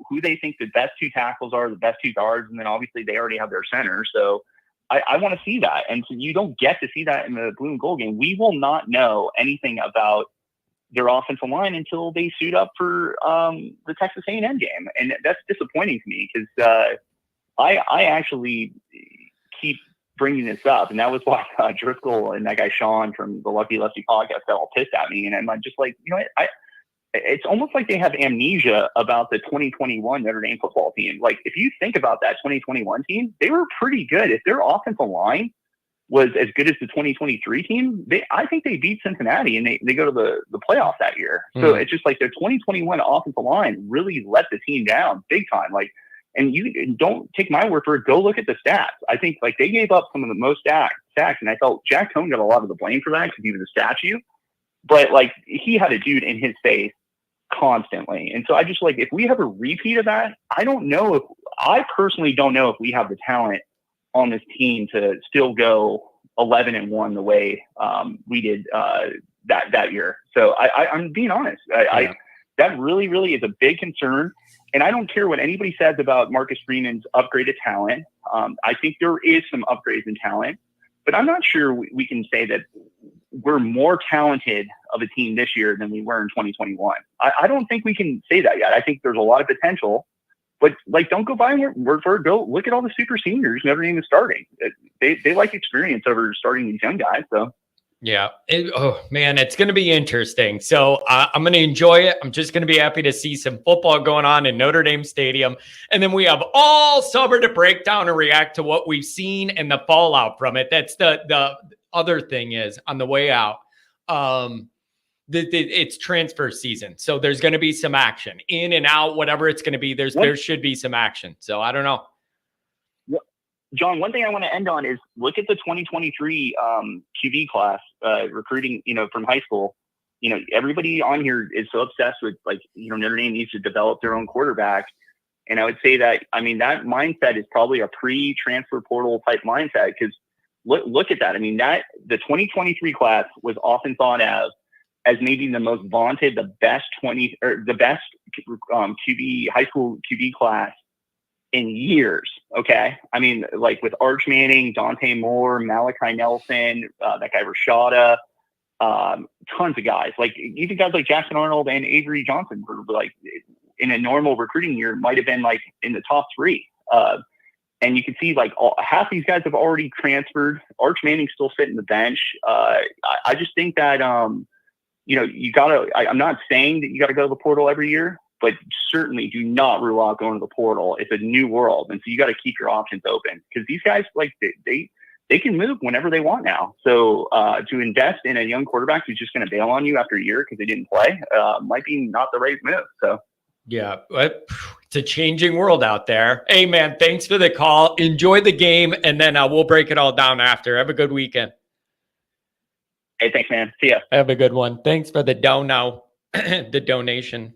who they think the best 2 tackles are, the best 2 guards, and then obviously they already have their center. So I want to see that, and so you don't get to see that in the blue and gold game. We will not know anything about their offensive line until they suit up for the Texas A&M game, and that's disappointing to me because I actually keep bringing this up, and that was why Driscoll and that guy Sean from the Lucky Lefty podcast got all pissed at me, and I'm just like, it's almost like they have amnesia about the 2021 Notre Dame football team. Like, if you think about that 2021 team, they were pretty good. If their offensive line was as good as the 2023 team, I think they beat Cincinnati and they go to the playoff that year. So it's just like their 2021 offensive line really let the team down big time. Like, and you don't take my word for it. Go look at the stats. I think, like, they gave up some of the most sacks, and I felt Jack Cohn got a lot of the blame for that because he was a statue. But, like, he had a dude in his face constantly. And so I just, like, if we have a repeat of that, I personally don't know if we have the talent on this team to still go 11-1 the way we did that year. So I'm being honest. That really, really is a big concern. And I don't care what anybody says about Marcus Freeman's upgraded talent. I think there is some upgrades in talent, but I'm not sure we can say that we're more talented of a team this year than we were in 2021. I don't think we can say that yet. I think there's a lot of potential, but like, don't go by word for it. Go look at all the super seniors Notre Dame is starting. They like experience over starting these young guys. So. Yeah. Oh man, it's going to be interesting. So I'm going to enjoy it. I'm just going to be happy to see some football going on in Notre Dame Stadium. And then we have all summer to break down and react to what we've seen and the fallout from it. That's the other thing is on the way out. It's transfer season. So there's going to be some action in and out, whatever it's going to be. There should be some action. So I don't know. John, one thing I want to end on is look at the 2023 QB class recruiting, from high school. Everybody on here is so obsessed with Notre Dame needs to develop their own quarterback. And I would say that, that mindset is probably a pre-transfer portal type mindset because look at that. The 2023 class was often thought of as maybe the most vaunted, the best QB, high school QB class in years. Okay. With Arch Manning, Dante Moore, Malachi Nelson, that guy Rashada, tons of guys, even guys like Jackson Arnold and Avery Johnson were in a normal recruiting year might have been in the top three. And you can see half these guys have already transferred. Arch Manning's still sitting the bench. I just think that, you gotta, I'm not saying that you gotta go to the portal every year, but certainly do not rule out going to the portal. It's a new world. And so you got to keep your options open because these guys, they can move whenever they want now. So to invest in a young quarterback who's just going to bail on you after a year because they didn't play might be not the right move. So. Yeah, it's a changing world out there. Hey, man, thanks for the call. Enjoy the game, and then we'll break it all down after. Have a good weekend. Hey, thanks, man. See ya. Have a good one. Thanks for the the donation.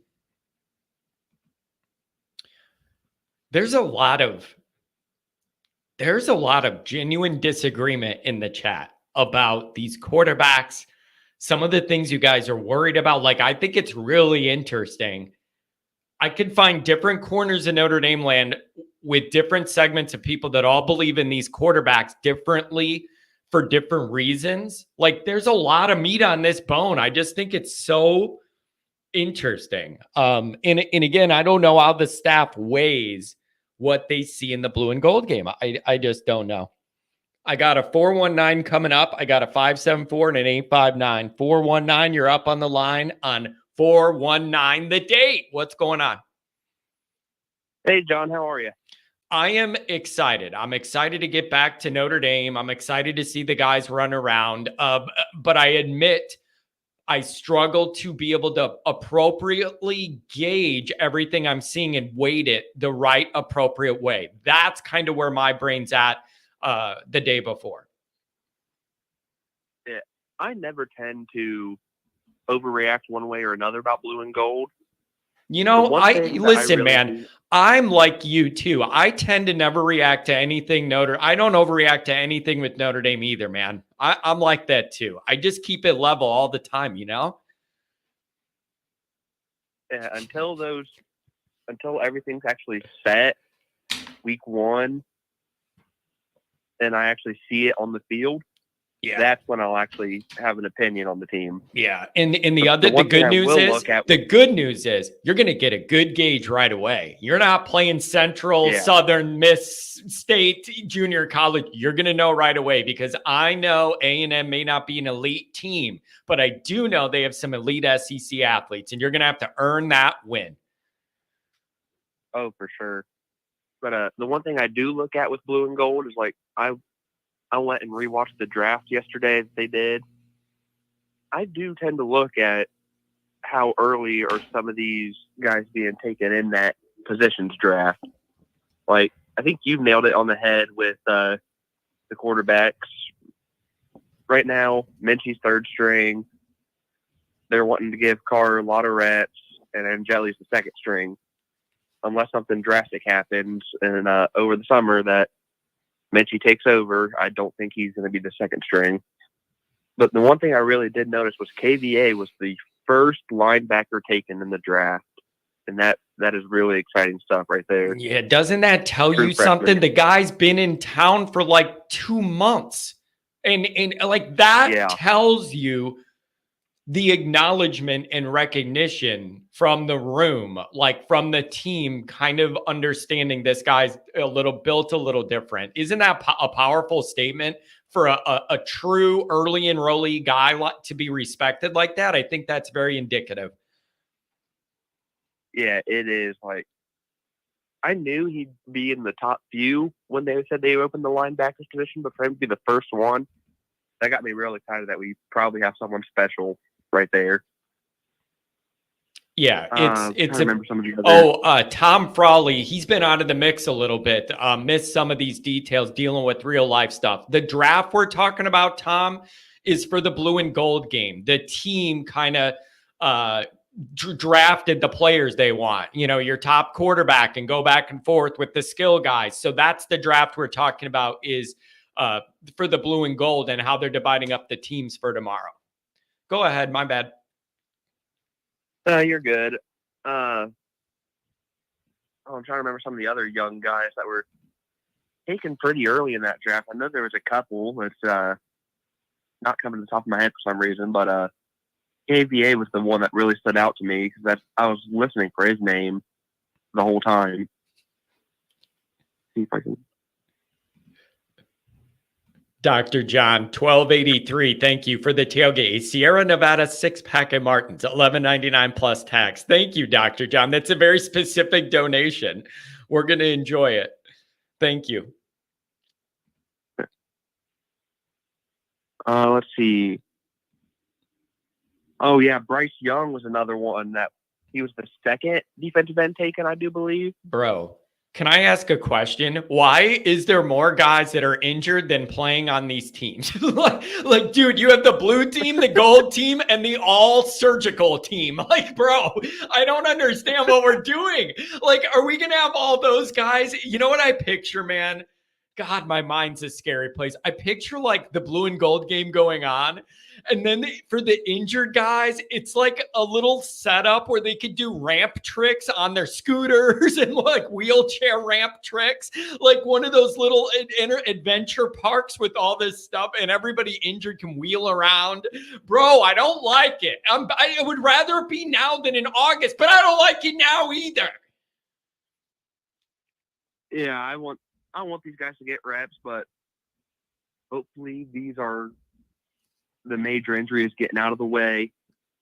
There's a lot of genuine disagreement in the chat about these quarterbacks, some of the things you guys are worried about. I think it's really interesting. I could find different corners in Notre Dame land with different segments of people that all believe in these quarterbacks differently for different reasons. There's a lot of meat on this bone. I just think it's so interesting. And again, I don't know how the staff weighs what they see in the blue and gold game. I just don't know. I got a 419 coming up. I got a 574 and an 859. 419, you're up on the line on 419 the date. What's going on? Hey, John, how are you? I am excited. I'm excited to get back to Notre Dame. I'm excited to see the guys run around. But I admit I struggle to be able to appropriately gauge everything I'm seeing and weight it the right appropriate way. That's kind of where my brain's at the day before. Yeah, I never tend to overreact one way or another about blue and gold. Listen, man, I'm like you too. I tend to never react to anything I don't overreact to anything with Notre Dame either, man. I'm like that too. I just keep it level all the time, Yeah, until everything's actually set week one and I actually see it on the field. Yeah, that's when I'll actually have an opinion on the team. Yeah, and the good news is you're going to get a good gauge right away. You're not playing Central, Southern, Miss State, Junior College. You're going to know right away because I know A&M may not be an elite team, but I do know they have some elite SEC athletes, and you're going to have to earn that win. Oh, for sure. But the one thing I do look at with blue and gold is I went and rewatched the draft yesterday that they did. I do tend to look at how early are some of these guys being taken in that positions draft. I think you've nailed it on the head with the quarterbacks. Right now, Minchie's third string. They're wanting to give Carr a lot of reps, and Angeli's the second string. Unless something drastic happens and over the summer that Minchie takes over, I don't think he's going to be the second string. But the one thing I really did notice was KVA was the first linebacker taken in the draft. And that is really exciting stuff right there. Yeah, doesn't that tell you something? The guy's been in town for 2 months. And like that Yeah. tells you the acknowledgement and recognition from the room, like from the team, kind of understanding this guy's built a little different. Isn't that a powerful statement for a true early enrollee guy to be respected like that? I think that's very indicative. Yeah, it is. Like, I knew he'd be in the top few when they said they opened the linebackers position, but for him to be the first one, that got me real excited that we probably have someone special right there. Yeah, it's remember some of the other. Tom Frawley, he's been out of the mix a little bit. Missed some of these details dealing with real life stuff. The draft we're talking about, Tom, is for the blue and gold game. The team kind of drafted the players they want, your top quarterback, and go back and forth with the skill guys. So that's the draft we're talking about, is for the blue and gold, and how they're dividing up the teams for tomorrow. Go ahead, my bad. You're good. I'm trying to remember some of the other young guys that were taken pretty early in that draft. I know there was a couple that's not coming to the top of my head for some reason, but KVA was the one that really stood out to me because I was listening for his name the whole time. See if I can. Dr. John, 1283. Thank you for the tailgate. A Sierra Nevada 6-pack of Martins, $11.99 plus tax. Thank you, Dr. John. That's a very specific donation. We're going to enjoy it. Thank you. Let's see. Oh, yeah. Bryce Young was another one that he was the second defensive end taken, I do believe. Bro, can I ask a question? Why is there more guys that are injured than playing on these teams? like, dude, you have the blue team, the gold team, and the all surgical team. Like, bro, I don't understand what we're doing. Like, are we going to have all those guys? You know what I picture, man? God, my mind's a scary place. I picture like the blue and gold game going on. And then for the injured guys, it's like a little setup where they could do ramp tricks on their scooters and like wheelchair ramp tricks, like one of those little adventure parks with all this stuff, and everybody injured can wheel around. Bro, I don't like it. I would rather it be now than in August, but I don't like it now either. Yeah, I want these guys to get reps, but hopefully these are the major injuries getting out of the way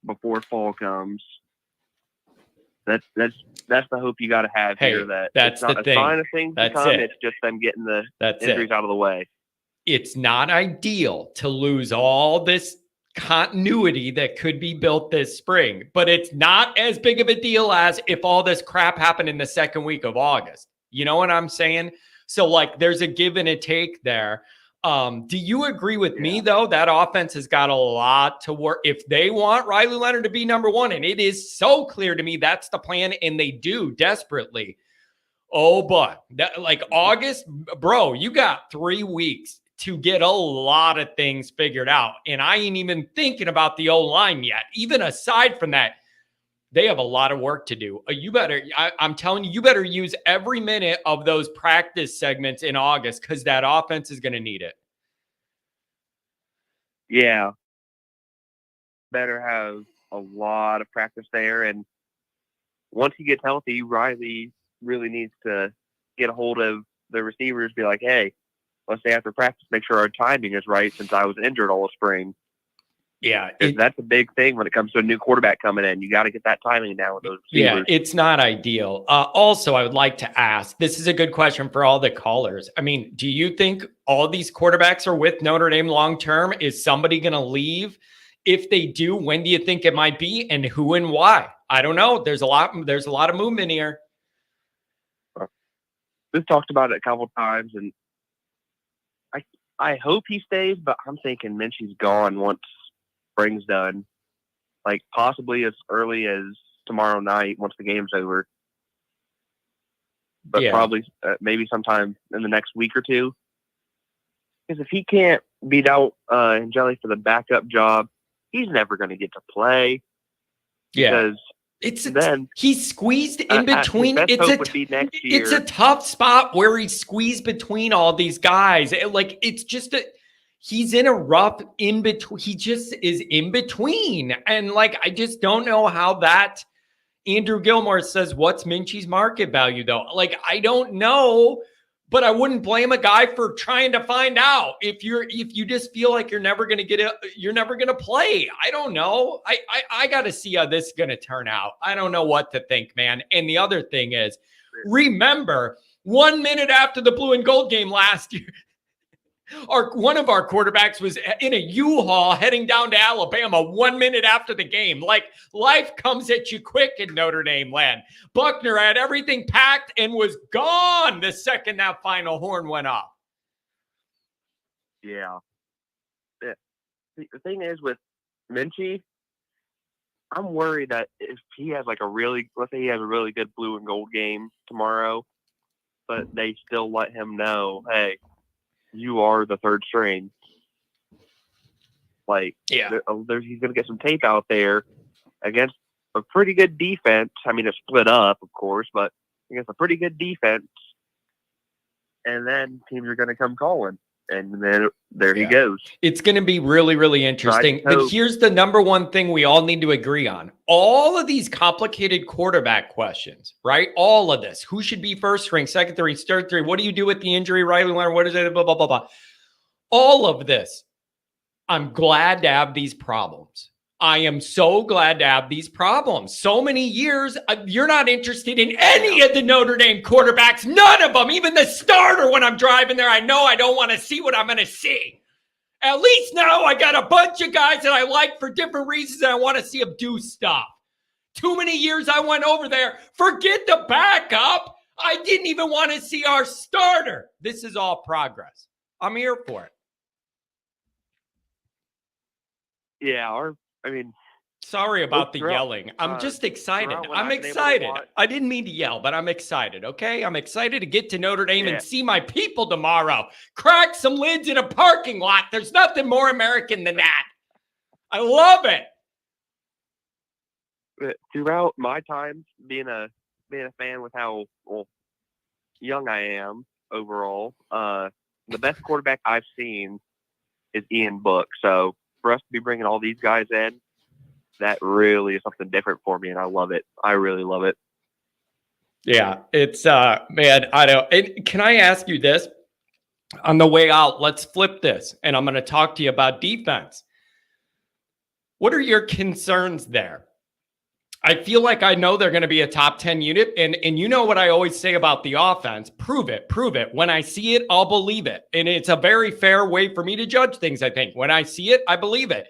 before fall comes. That's the hope you got to have here. That's it's not the a thing. sign of things to come. It's just them getting the injuries out of the way. It's not ideal to lose all this continuity that could be built this spring, but it's not as big of a deal as if all this crap happened in the second week of August. You know what I'm saying? So like there's a give and a take there. Do you agree with me though? That offense has got a lot to work if they want Riley Leonard to be number one. And it is so clear to me that's the plan, and they do desperately. Oh, but like August, bro, you got 3 weeks to get a lot of things figured out. And I ain't even thinking about the O-line yet. Even aside from that, they have a lot of work to do. I'm telling you, you better use every minute of those practice segments in August, because that offense is going to need it. Yeah. Better have a lot of practice there. And once he gets healthy, Riley really needs to get a hold of the receivers, be like, hey, let's say after practice, make sure our timing is right since I was injured all spring. Yeah. That's a big thing when it comes to a new quarterback coming in. You got to get that timing down with those receivers. Yeah, it's not ideal. Also, I would like to ask, this is a good question for all the callers. I mean, do you think all these quarterbacks are with Notre Dame long-term? Is somebody going to leave? If they do, when do you think it might be, and who and why? I don't know. There's a lot of movement here. We've talked about it a couple of times, and I hope he stays, but I'm thinking Minchie's gone once spring's done, like possibly as early as tomorrow night once the game's over, but probably maybe sometime in the next week or two, because if he can't beat out Angeli for the backup job, he's never going to get to play. Because he's squeezed in between. It's a tough spot where he's squeezed between all these guys. Like it's just he's in a rough in between. He just is in between. And like, I just don't know how that. Andrew Gilmore says, what's Minchie's market value though? Like, I don't know, but I wouldn't blame a guy for trying to find out. If you just feel like you're never going to get it, you're never going to play. I don't know. I got to see how this is going to turn out. I don't know what to think, man. And the other thing is, remember 1 minute after the blue and gold game last year, one of our quarterbacks was in a U-Haul heading down to Alabama 1 minute after the game. Like, life comes at you quick in Notre Dame land. Buckner had everything packed and was gone the second that final horn went off. Yeah. The thing is with Minchie, I'm worried that if he has like let's say he has a really good blue and gold game tomorrow, but they still let him know, hey, you are the third string. Like, yeah, he's going to get some tape out there against a pretty good defense. I mean, it's split up, of course, but against a pretty good defense. And then teams are going to come calling. And then there he goes. It's going to be really, really interesting. But here's the number one thing we all need to agree on. All of these complicated quarterback questions, right? All of this. Who should be first string, second string, third string? What do you do with the injury, right? What is it? Blah, blah, blah, blah. All of this. I'm glad to have these problems. I am so glad to have these problems. So many years, you're not interested in any of the Notre Dame quarterbacks. None of them. Even the starter when I'm driving there, I know I don't want to see what I'm going to see. At least now I got a bunch of guys that I like for different reasons and I want to see them do stuff. Too many years I went over there. Forget the backup. I didn't even want to see our starter. This is all progress. I'm here for it. Yeah, sorry about the yelling. I'm just excited. I'm excited. I didn't mean to yell, but I'm excited, okay? I'm excited to get to Notre Dame and see my people tomorrow. Crack some lids in a parking lot. There's nothing more American than that. I love it. Throughout my time being a fan with how young I am overall, the best quarterback I've seen is Ian Book. So for us to be bringing all these guys in, that really is something different for me, and I love it. I really love it. Yeah, it's man, I don't. Can I ask you this? On the way out, let's flip this, and I'm going to talk to you about defense. What are your concerns there? I feel like I know they're going to be a top 10 unit, and you know what I always say about the offense: prove it. When I see it, I'll believe it, and it's a very fair way for me to judge things. I think when I see it, I believe it.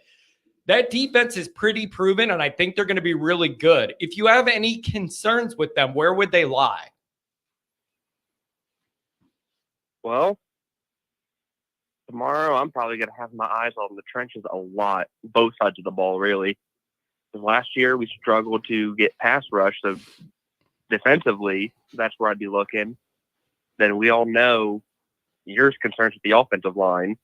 That defense is pretty proven, and I think they're going to be really good. If you have any concerns with them, where would they lie? Well, tomorrow I'm probably going to have my eyes on the trenches a lot, both sides of the ball, really. Last year, we struggled to get pass rush, so defensively, that's where I'd be looking. Then we all know your concerns with the offensive line.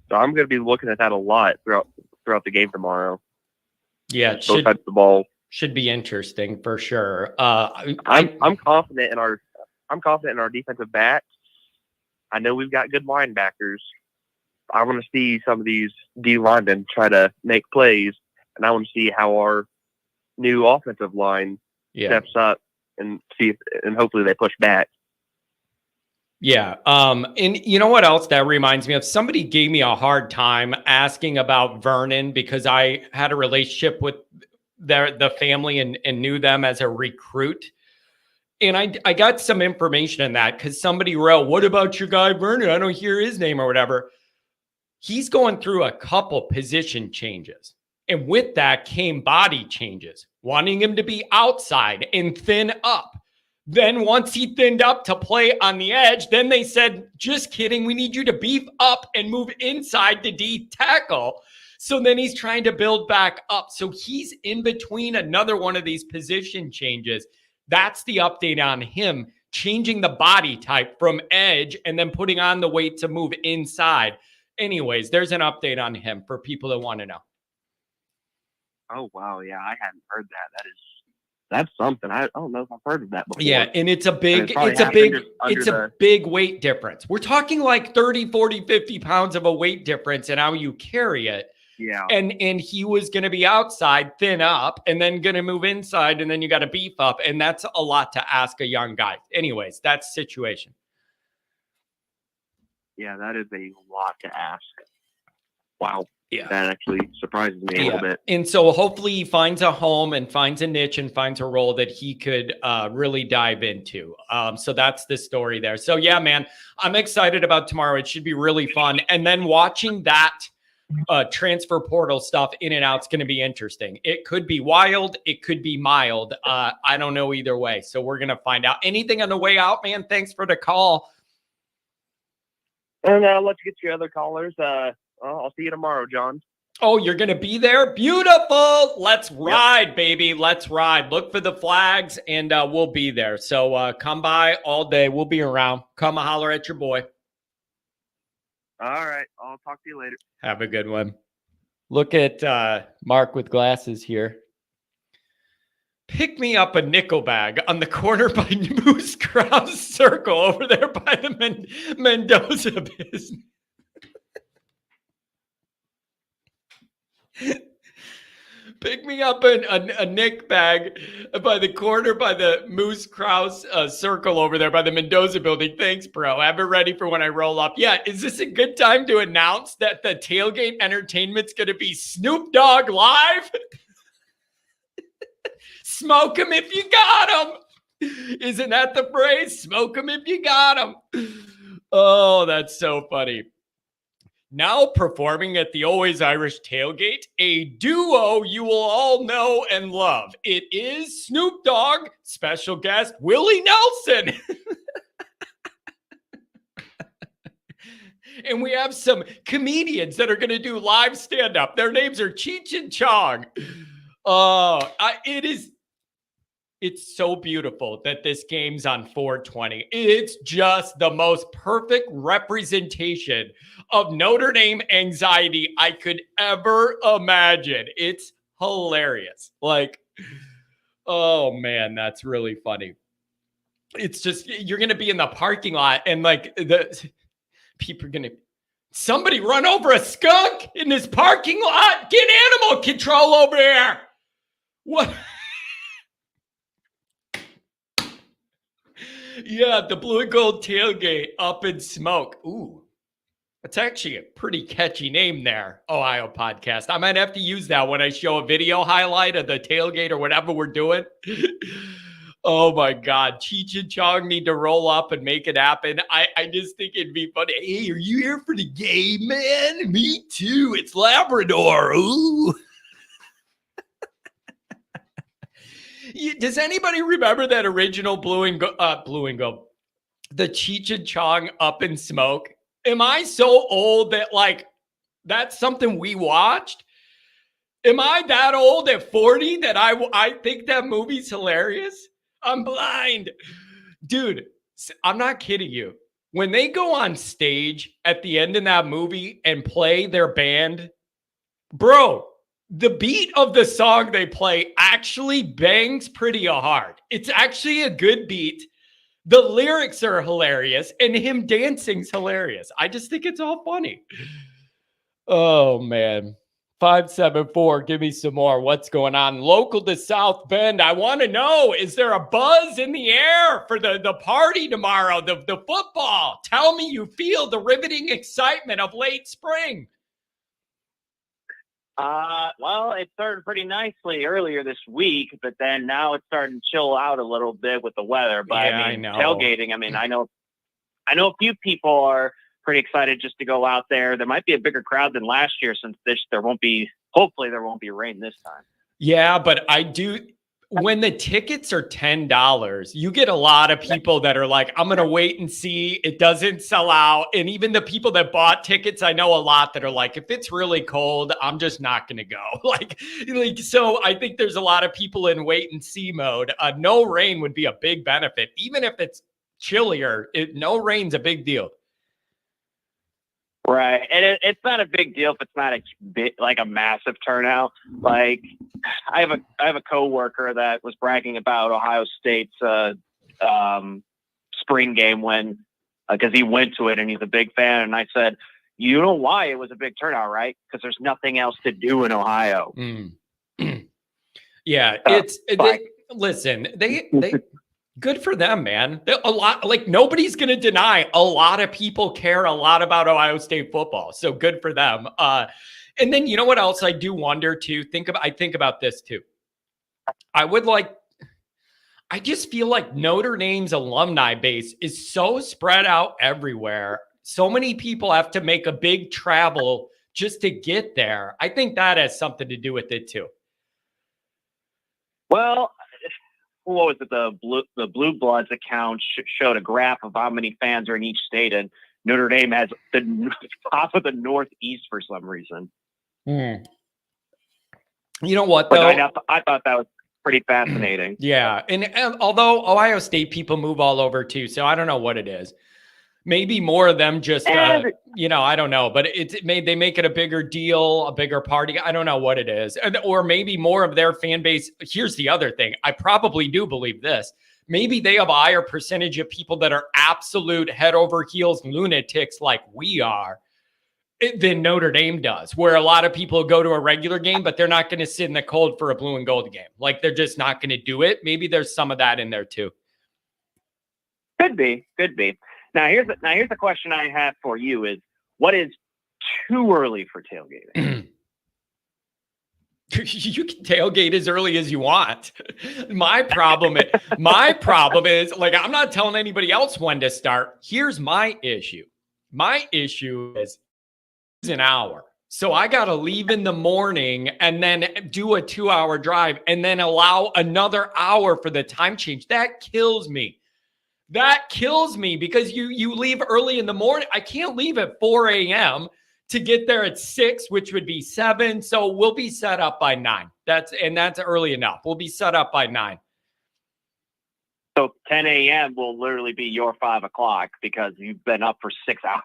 So I'm going to be looking at that a lot throughout the game tomorrow. Yeah, both sides of the ball should be interesting for sure. I'm confident in our defensive backs. I know we've got good linebackers. I want to see some of these D linemen try to make plays, and I want to see how our new offensive line steps up and hopefully they push back. Yeah. And you know what else that reminds me of? Somebody gave me a hard time asking about Vernon because I had a relationship with the family and knew them as a recruit. And I got some information in that because somebody wrote, what about your guy Vernon? I don't hear his name or whatever. He's going through a couple position changes. And with that came body changes, wanting him to be outside and thin up. Then once he thinned up to play on the edge, then they said, just kidding. We need you to beef up and move inside to D tackle. So then he's trying to build back up. So he's in between another one of these position changes. That's the update on him, changing the body type from edge and then putting on the weight to move inside. Anyways, there's an update on him for people that want to know. Oh, wow. Yeah, I hadn't heard that. that's something. I don't know if I've heard of that before. Yeah, and it's a big, probably it's a happened big, under it's a big weight difference. We're talking like 30, 40, 50 pounds of a weight difference in how you carry it. Yeah. And he was going to be outside, thin up, and then going to move inside, and then you got to beef up. And that's a lot to ask a young guy. Anyways, that's the situation. Yeah, that is a lot to ask. Wow. Yeah. That actually surprises me a little bit. And so hopefully he finds a home and finds a niche and finds a role that he could really dive into. So that's the story there. So yeah, man, I'm excited about tomorrow. It should be really fun. And then watching that transfer portal stuff in and out is going to be interesting. It could be wild. It could be mild. I don't know either way. So we're going to find out. Anything on the way out, man? Thanks for the call. And let's get to your other callers. I'll see you tomorrow, John. Oh, you're going to be there? Beautiful. Let's ride, baby. Let's ride. Look for the flags, and we'll be there. So come by all day. We'll be around. Come holler at your boy. All right. I'll talk to you later. Have a good one. Look at Mark with glasses here. Pick me up a nickel bag on the corner by Moose Cross Circle over there by the Mendoza business. Pick me up a Nick bag by the corner by the Moose Krause Circle over there by the Mendoza building. Thanks, bro. Have it ready for when I roll up. Yeah, is this a good time to announce that the tailgate entertainment's going to be Snoop Dogg live? Smoke him if you got him. Isn't that the phrase? Smoke him if you got him. Oh, that's so funny. Now performing at the Always Irish Tailgate, a duo you will all know and love. It is Snoop Dogg, special guest Willie Nelson. And we have some comedians that are going to do live stand-up. Their names are Cheech and Chong. It's so beautiful that this game's on 420. It's just the most perfect representation of Notre Dame anxiety I could ever imagine. It's hilarious. Like, oh man, that's really funny. It's just, you're going to be in the parking lot and like the people are going to, somebody run over a skunk in this parking lot. Get animal control over here. What? Yeah, the blue and gold tailgate up in smoke. Ooh, that's actually a pretty catchy name there, Ohio Podcast. I might have to use that when I show a video highlight of the tailgate or whatever we're doing. Oh my God, Cheech and Chong need to roll up and make it happen. I just think it'd be funny. Hey, are you here for the game, man? Me too. It's Labrador. Ooh. Does anybody remember that original blue and gold, the Cheech and Chong Up in Smoke? Am I so old that like that's something we watched? Am I that old at 40 that I think that movie's hilarious? I'm blind. Dude, I'm not kidding you. When they go on stage at the end of that movie and play their band, bro, the beat of the song they play actually bangs pretty hard. It's actually a good beat. The lyrics are hilarious, and him dancing's hilarious. I just think it's all funny. Oh, man. 574, give me some more. What's going on? Local to South Bend, I want to know, is there a buzz in the air for the party tomorrow, the football? Tell me you feel the riveting excitement of late spring. Well, it started pretty nicely earlier this week, but then now it's starting to chill out a little bit with the weather. But yeah, I mean, know. Tailgating. I mean, I know a few people are pretty excited just to go out there. There might be a bigger crowd than last year since hopefully there won't be rain this time. Yeah, but when the tickets are $10, you get a lot of people that are like, I'm going to wait and see. It doesn't sell out. And even the people that bought tickets, I know a lot that are like, if it's really cold, I'm just not going to go. Like, so I think there's a lot of people in wait and see mode. No rain would be a big benefit. Even if it's chillier, no rain's a big deal. Right, and it's not a big deal if it's not a massive turnout. Like, I have a coworker that was bragging about Ohio State's spring game because he went to it and he's a big fan. And I said, you know why it was a big turnout, right? Because there's nothing else to do in Ohio. Yeah, listen, they good for them, man. Nobody's going to deny a lot of people care a lot about Ohio State football. So good for them. And then you know what else I do wonder too? I think about this too. I just feel like Notre Dame's alumni base is so spread out everywhere. So many people have to make a big travel just to get there. I think that has something to do with it too. Well, what was it? The Blue Bloods account showed a graph of how many fans are in each state, and Notre Dame has the top of the Northeast for some reason. You know what, though? I thought that was pretty fascinating. Yeah, and although Ohio State people move all over too, so I don't know what it is. Maybe more of them just, I don't know, but they make it a bigger deal, a bigger party. I don't know what it is. Or maybe more of their fan base. Here's the other thing. I probably do believe this. Maybe they have a higher percentage of people that are absolute head over heels lunatics like we are than Notre Dame does, where a lot of people go to a regular game, but they're not going to sit in the cold for a blue and gold game. Like, they're just not going to do it. Maybe there's some of that in there too. Could be. Now here's the question I have for you is, what is too early for tailgating? You can tailgate as early as you want. My problem is, like, I'm not telling anybody else when to start. Here's my issue. My issue is an hour. So I got to leave in the morning and then do a 2-hour drive and then allow another hour for the time change. That kills me. Because you leave early in the morning. I can't leave at 4 a.m. to get there at 6, which would be 7. So we'll be set up by 9. That's early enough. We'll be set up by 9. So 10 a.m. will literally be your 5 o'clock because you've been up for 6 hours.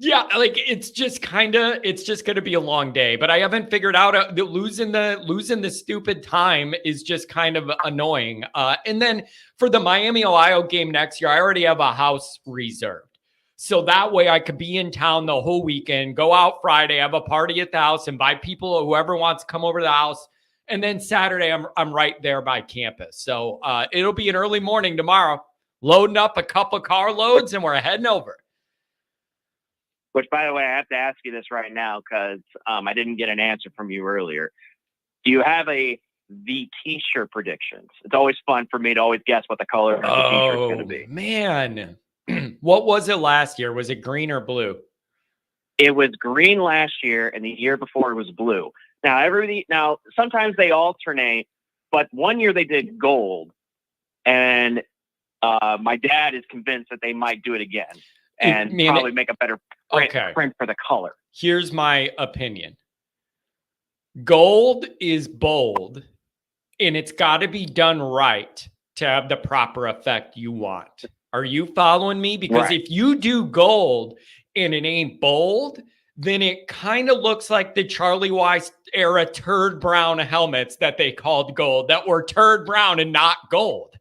Yeah, like, it's just going to be a long day, but I haven't figured out losing the stupid time is just kind of annoying. And then for the Miami, Ohio game next year, I already have a house reserved. So that way I could be in town the whole weekend, go out Friday, have a party at the house, invite people, whoever wants to come over to the house. And then Saturday, I'm right there by campus. So it'll be an early morning tomorrow, loading up a couple car loads, and we're heading over. Which, by the way, I have to ask you this right now because I didn't get an answer from you earlier. Do you have the T-shirt predictions? It's always fun for me to always guess what the color of the T-shirt is going to be. Man. What was it last year? Was it green or blue? It was green last year, and the year before it was blue. Now, sometimes they alternate, but one year they did gold, and my dad is convinced that they might do it again. And probably make a better print for the color. Here's my opinion. Gold is bold, and it's got to be done right to have the proper effect you want. Are you following me? Because if you do gold and it ain't bold, then it kind of looks like the Charlie Weiss era turd brown helmets that they called gold, that were turd brown and not gold.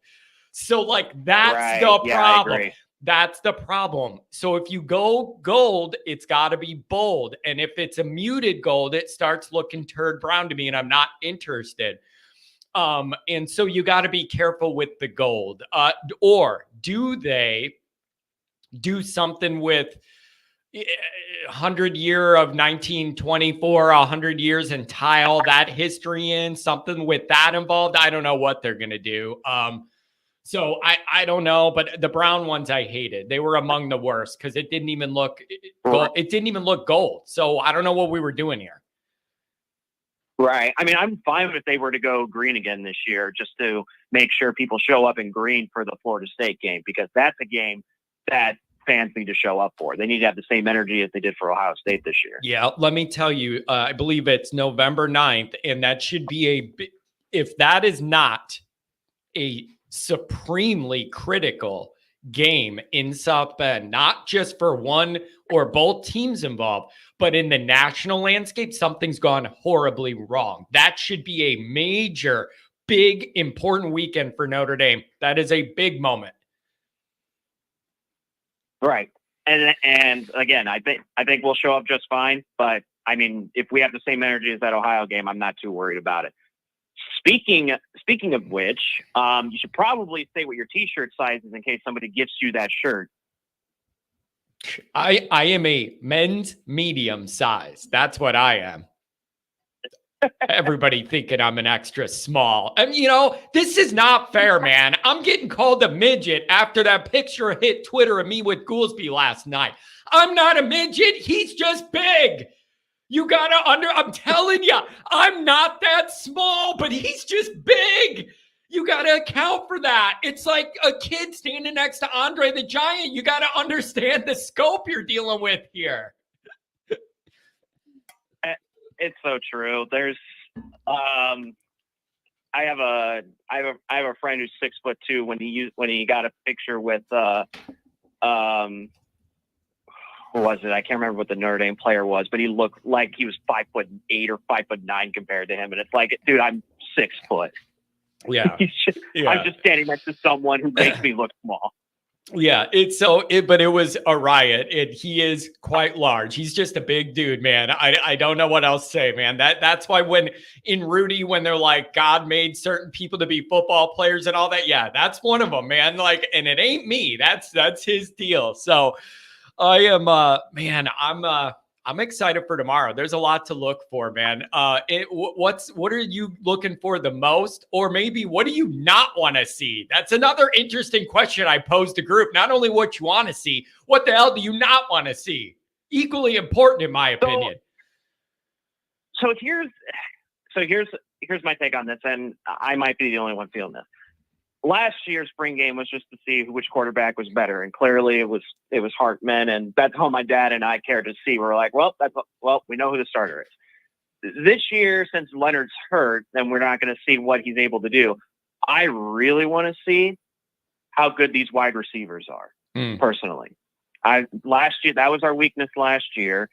So, like, that's the problem. That's the problem. So if you go gold, it's got to be bold. And if it's a muted gold, it starts looking turd brown to me, and I'm not interested. And so you got to be careful with the gold. Or do they do something with 100 year of 1924, 100 years, and tie all that history in, something with that involved? I don't know what they're going to do. So I don't know, but the brown ones I hated. They were among the worst because it didn't even look gold. It didn't even look gold. So I don't know what we were doing here. Right. I mean, I'm fine if they were to go green again this year, just to make sure people show up in green for the Florida State game, because that's a game that fans need to show up for. They need to have the same energy as they did for Ohio State this year. Yeah. Let me tell you, I believe it's November 9th, and that should be if that is not a supremely critical game in South Bend, not just for one or both teams involved, but in the national landscape, something's gone horribly wrong. That should be a major, big, important weekend for Notre Dame. That is a big moment. Right. And again, I think we'll show up just fine. But I mean, if we have the same energy as that Ohio game, I'm not too worried about it. Speaking of which, you should probably say what your T-shirt size is in case somebody gifts you that shirt. I am a men's medium size. That's what I am. Everybody thinking I'm an extra small. And, this is not fair, man. I'm getting called a midget after that picture hit Twitter of me with Goolsby last night. I'm not a midget. He's just big. You gotta I'm telling you, I'm not that small, but he's just big. You gotta account for that. It's like a kid standing next to Andre the Giant. You gotta understand the scope you're dealing with here. It's so true. There's, I have a friend who's 6'2". When he got a picture with, who was it? I can't remember what the Notre Dame player was, but he looked like he was 5'8" or 5'9" compared to him. And it's like, dude, I'm 6 foot. Yeah. I'm just standing next to someone who makes me look small. Yeah, but it was a riot. He is quite large. He's just a big dude, man. I don't know what else to say, man. That's why when they're like, God made certain people to be football players and all that. Yeah, that's one of them, man. Like, and it ain't me. That's his deal. So I am, man, I'm excited for tomorrow. There's a lot to look for, man. What are you looking for the most? Or maybe what do you not want to see? That's another interesting question I posed to group. Not only what you want to see, what the hell do you not want to see? Equally important, in my opinion. So here's my take on this, and I might be the only one feeling this. Last year's spring game was just to see which quarterback was better, and clearly it was Hartman, and that's all my dad and I cared to see. We're like, well, we know who the starter is. This year, since Leonard's hurt, and we're not going to see what he's able to do, I really want to see how good these wide receivers are. Personally, last year that was our weakness last year,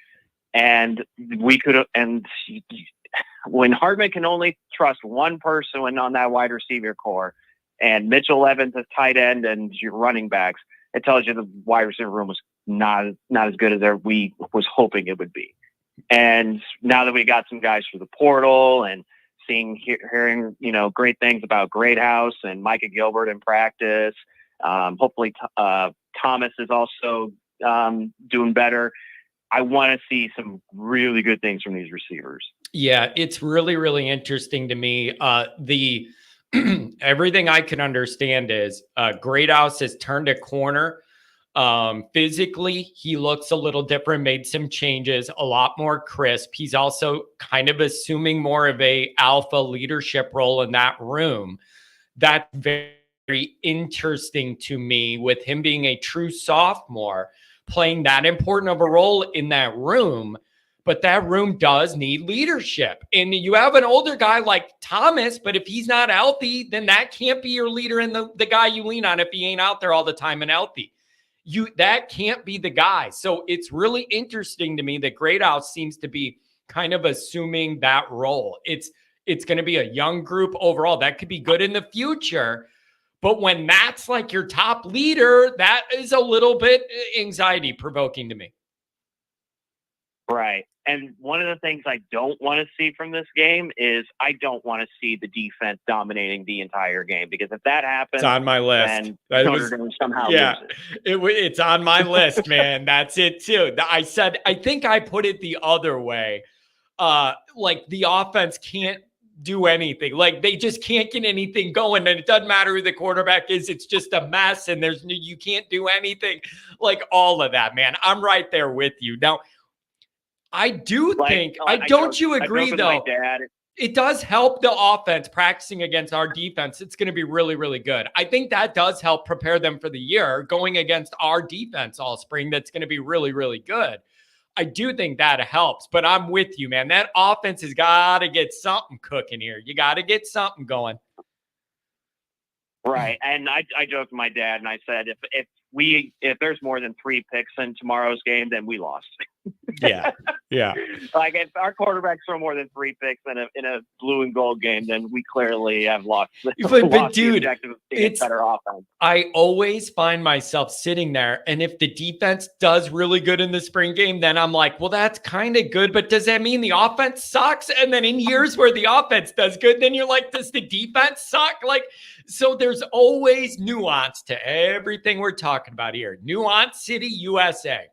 and we could have. And when Hartman can only trust one person when on that wide receiver core, and Mitchell Evans as tight end and your running backs, it tells you the wide receiver room was not as good as we was hoping it would be. And now that we got some guys through the portal and hearing, great things about Greathouse and Micah Gilbert in practice, hopefully Thomas is also doing better. I want to see some really good things from these receivers. Yeah, it's really, really interesting to me. Everything I can understand is Greathouse has turned a corner. Physically, he looks a little different, made some changes, a lot more crisp. He's also kind of assuming more of a alpha leadership role in that room. That's very, very interesting to me, with him being a true sophomore, playing that important of a role in that room. But that room does need leadership. And you have an older guy like Thomas, but if he's not healthy, then that can't be your leader and the guy you lean on if he ain't out there all the time and healthy. That can't be the guy. So it's really interesting to me that Greathouse seems to be kind of assuming that role. It's going to be a young group overall. That could be good in the future. But when that's like your top leader, that is a little bit anxiety provoking to me. Right. And one of the things I don't want to see from this game is I don't want to see the defense dominating the entire game, because if that happens, it's on my list. Notre Dame somehow loses. It's on my list, man. That's it too. I think I put it the other way. Like the offense can't do anything. Like they just can't get anything going, and it doesn't matter who the quarterback is. It's just a mess, and you can't do anything. Like all of that, man. I'm right there with you. Now, I do think, don't you agree though? It does help the offense practicing against our defense. It's going to be really, really good. I think that does help prepare them for the year going against our defense all spring. That's going to be really, really good. I do think that helps, but I'm with you, man. That offense has got to get something cooking here. You got to get something going. Right. And I joked with my dad and I said, if if there's more than 3 picks in tomorrow's game, then we lost. Yeah. Yeah. Like if our quarterbacks throw more than 3 picks in a blue and gold game, then we clearly have lost. But dude, the objective of being better offense. I always find myself sitting there, and if the defense does really good in the spring game, then I'm like, well, that's kind of good, but does that mean the offense sucks? And then in years where the offense does good, then you're like, does the defense suck? Like, so there's always nuance to everything we're talking about here. Nuance City, USA.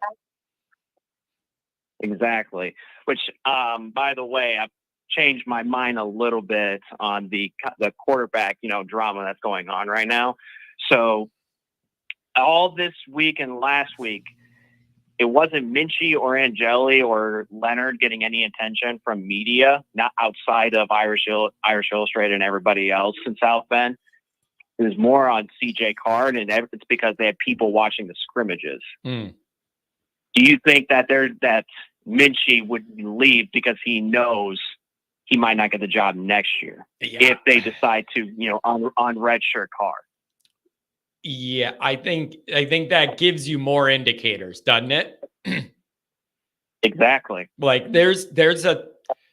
Exactly. Which, by the way, I've changed my mind a little bit on the quarterback, drama that's going on right now. So all this week and last week, it wasn't Minchie or Angeli or Leonard getting any attention from media, not outside of Irish Illustrated and everybody else in South Bend. It was more on CJ Card, and it's because they had people watching the scrimmages. Do you think that Minchie would leave because he knows he might not get the job next year if they decide to, on redshirt Carr? Yeah, I think that gives you more indicators, doesn't it? Exactly. Like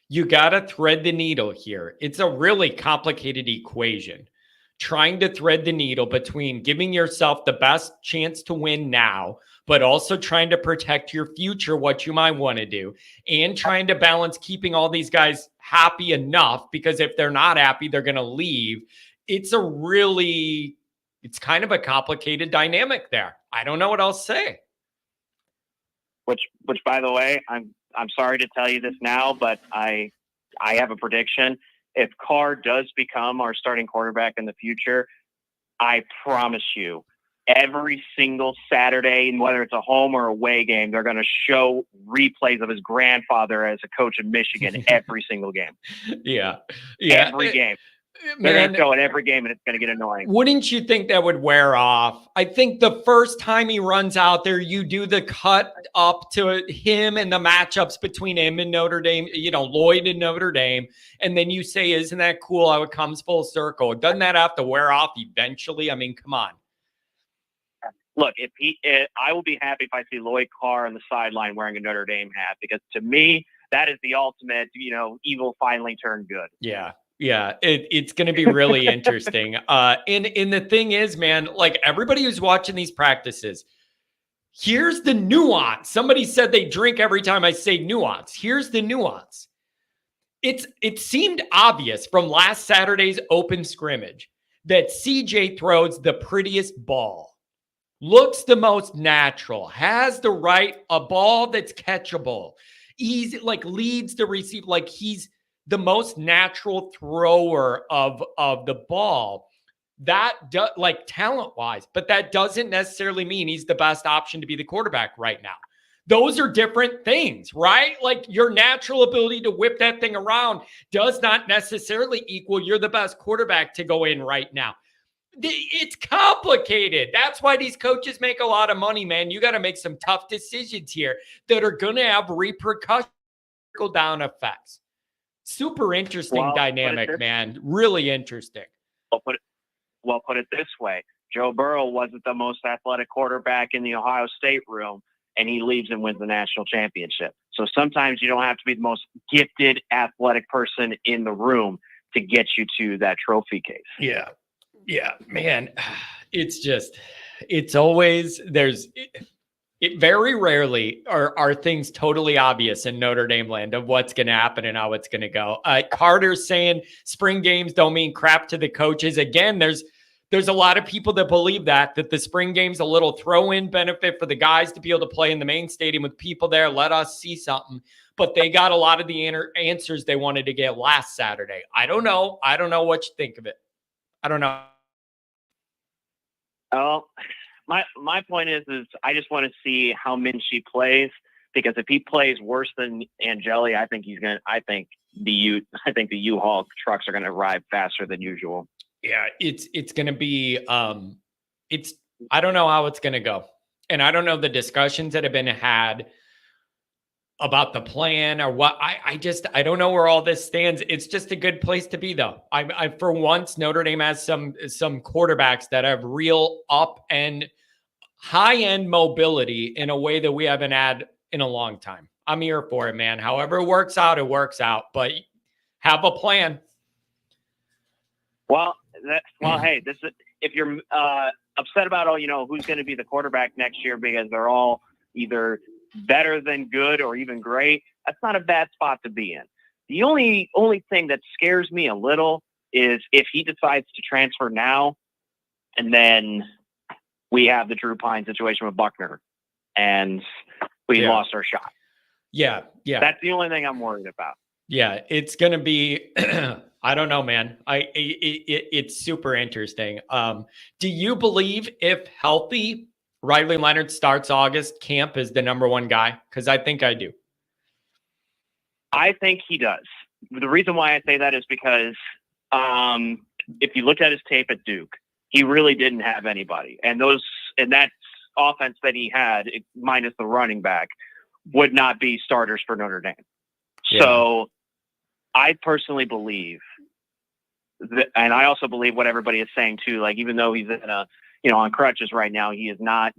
you got to thread the needle here. It's a really complicated equation. Trying to thread the needle between giving yourself the best chance to win now, but also trying to protect your future, what you might want to do, and trying to balance keeping all these guys happy enough, because if they're not happy, they're going to leave. It's kind of a complicated dynamic there. I don't know what else to say. Which, by the way, I'm sorry to tell you this now, but I have a prediction. If Carr does become our starting quarterback in the future, I promise you, every single Saturday, whether it's a home or away game, they're going to show replays of his grandfather as a coach in Michigan every single game. Yeah. Every game. They're going to show it every game, and it's going to get annoying. Wouldn't you think that would wear off? I think the first time he runs out there, you do the cut up to him and the matchups between him and Notre Dame, Lloyd and Notre Dame. And then you say, isn't that cool how it comes full circle? Doesn't that have to wear off eventually? I mean, come on. Look, I will be happy if I see Lloyd Carr on the sideline wearing a Notre Dame hat, because to me, that is the ultimate, evil finally turned good. Yeah. Yeah, it's going to be really interesting. And the thing is, man, like everybody who's watching these practices, here's the nuance. Somebody said they drink every time I say nuance. Here's the nuance. It seemed obvious from last Saturday's open scrimmage that CJ throws the prettiest ball, looks the most natural, has a ball that's catchable, easy, like leads the receiver, like he's the most natural thrower of the ball, like talent wise, but that doesn't necessarily mean he's the best option to be the quarterback right now. Those are different things, right? Like your natural ability to whip that thing around does not necessarily equal you're the best quarterback to go in right now. It's complicated. That's why these coaches make a lot of money, man. You got to make some tough decisions here that are going to have repercussions, trickle-down effects. Super interesting dynamic, man. Really interesting. Well, put it this way. Joe Burrow wasn't the most athletic quarterback in the Ohio State room, and he leaves and wins the national championship. So sometimes you don't have to be the most gifted athletic person in the room to get you to that trophy case. Yeah. Yeah, man. It's always, it very rarely are things totally obvious in Notre Dame land of what's going to happen and how it's going to go. Carter's saying spring games don't mean crap to the coaches. Again, there's a lot of people that believe that the spring game's a little throw-in benefit for the guys to be able to play in the main stadium with people there. Let us see something. But they got a lot of the answers they wanted to get last Saturday. I don't know what you think of it. I don't know. Well, my point is I just want to see how Minchie plays, because if he plays worse than Angeli, I think the U-Haul trucks are going to arrive faster than usual. Yeah, it's going to be I don't know how it's going to go. And I don't know the discussions that have been had about the plan or what. I don't know where all this stands. It's just a good place to be, though. I for once, Notre Dame has some quarterbacks that have real up and high-end mobility in a way that we haven't had in a long time. I'm here for it, man. However it works out, but have a plan. Well, hey, this is, if you're upset about who's going to be the quarterback next year because they're all either better than good or even great, that's not a bad spot to be in. The only thing that scares me a little is if he decides to transfer now, and then we have the Drew Pine situation with Buckner, and we lost our shot. Yeah. That's the only thing I'm worried about. Yeah, it's going to be, I don't know, man. It's super interesting. Do you believe if healthy, Riley Leonard starts August camp as the number one guy? Because I think I do. I think he does. The reason why I say that is because if you looked at his tape at Duke, he really didn't have anybody. And that offense that he had, minus the running back, would not be starters for Notre Dame. Yeah. So I personally believe that, and I also believe what everybody is saying too, like even though he's in on crutches right now, he has not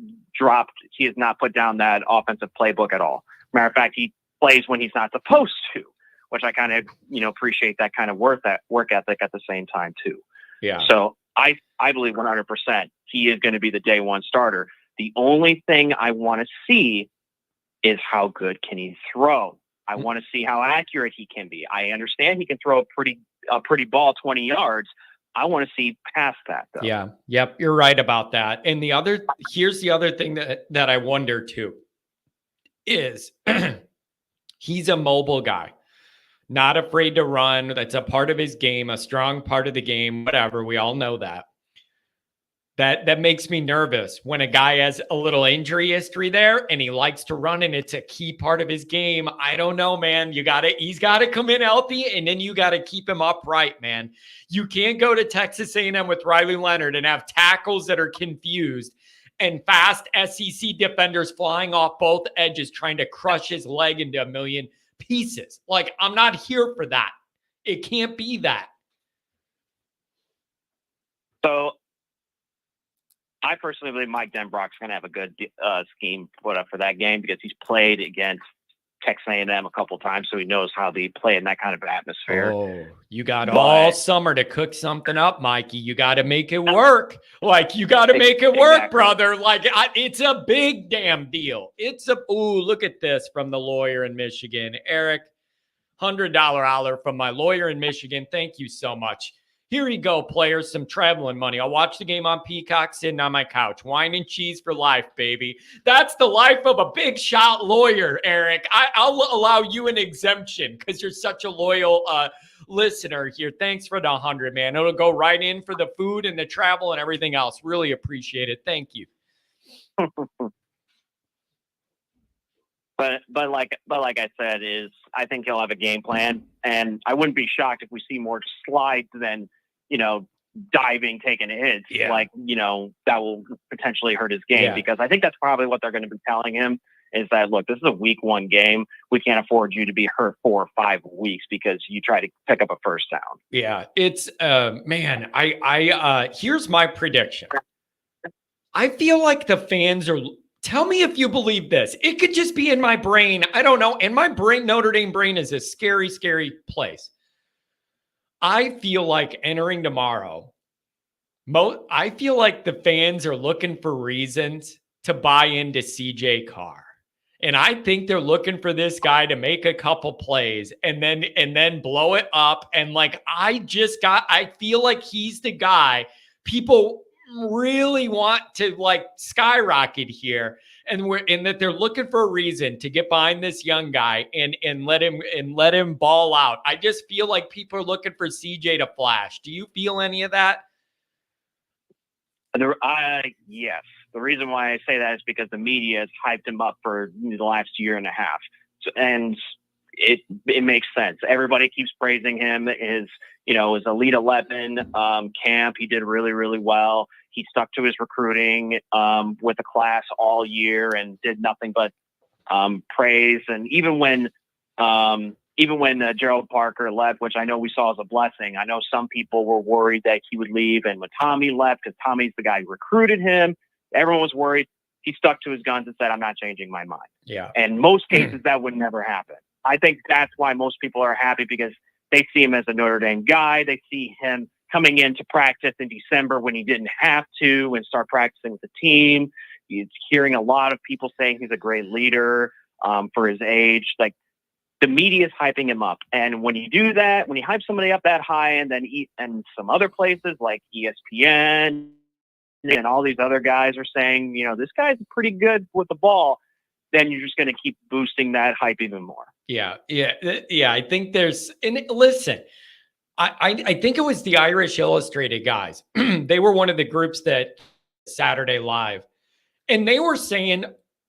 put down that offensive playbook at all. Matter of fact, he plays when he's not supposed to, which I kind of, appreciate that kind of work ethic at the same time too. Yeah. So I believe 100% he is going to be the day one starter. The only thing I want to see is how good can he throw. I want to see how accurate he can be. I understand he can throw a pretty ball 20 yards. I want to see past that, though. Yeah. Yep. You're right about that. And here's the other thing that I wonder too is he's a mobile guy, not afraid to run. That's a part of his game, a strong part of the game, whatever. We all know that. That makes me nervous when a guy has a little injury history there and he likes to run and it's a key part of his game. I don't know, man. He's got to come in healthy and then you got to keep him upright, man. You can't go to Texas A&M with Riley Leonard and have tackles that are confused and fast SEC defenders flying off both edges trying to crush his leg into a million pieces. Like, I'm not here for that. It can't be that. So I personally believe Mike Denbrock's going to have a good scheme put up for that game because he's played against Texas A&M a couple times, so he knows how they play in that kind of atmosphere. Oh, you got all summer to cook something up, Mikey. You got to make it work. Like, you got to make it work, brother. Like, it's a big damn deal. Look at this from the lawyer in Michigan. Eric, $100 holler from my lawyer in Michigan. Thank you so much. Here you go, players, some traveling money. I'll watch the game on Peacock sitting on my couch. Wine and cheese for life, baby. That's the life of a big shot lawyer, Eric. I'll allow you an exemption because you're such a loyal listener here. Thanks for the 100, man. It'll go right in for the food and the travel and everything else. Really appreciate it. Thank you. But like I said, I think he'll have a game plan, and I wouldn't be shocked if we see more slides than diving, taking hits. Yeah. Like, that will potentially hurt his game because I think that's probably what they're going to be telling him is that, look, this is a week one game. We can't afford you to be hurt 4 or 5 weeks because you try to pick up a first down. Yeah, it's man, here's my prediction. I feel like the fans are, tell me if you believe this. It could just be in my brain. I don't know. In my brain, Notre Dame brain is a scary, scary place. I feel like entering tomorrow, I feel like the fans are looking for reasons to buy into CJ Carr. And I think they're looking for this guy to make a couple plays and then blow it up. And like, I feel like he's the guy people really want to like skyrocket here. And that they're looking for a reason to get behind this young guy and let him ball out. I just feel like people are looking for CJ to flash. Do you feel any of that? Yes. The reason why I say that is because the media has hyped him up for the last year and a half, and it makes sense. Everybody keeps praising him. His Elite 11 camp, he did really, really well. He stuck to his recruiting with the class all year and did nothing but praise. And even when Gerald Parker left, which I know we saw as a blessing, I know some people were worried that he would leave. And when Tommy left, because Tommy's the guy who recruited him, everyone was worried. he stuck to his guns and said, I'm not changing my mind. Yeah. And most cases that would never happen. I think that's why most people are happy, because they see him as a Notre Dame guy. They see him coming into practice in December when he didn't have to and start practicing with the team. He's hearing a lot of people saying he's a great leader for his age. Like, the media is hyping him up. And when you do that, when you hype somebody up that high, and then and some other places like ESPN and all these other guys are saying, this guy's pretty good with the ball, then you're just going to keep boosting that hype even more. Yeah. I think and listen, I think it was the Irish Illustrated guys. They were one of the groups that Saturday Live, and they were saying,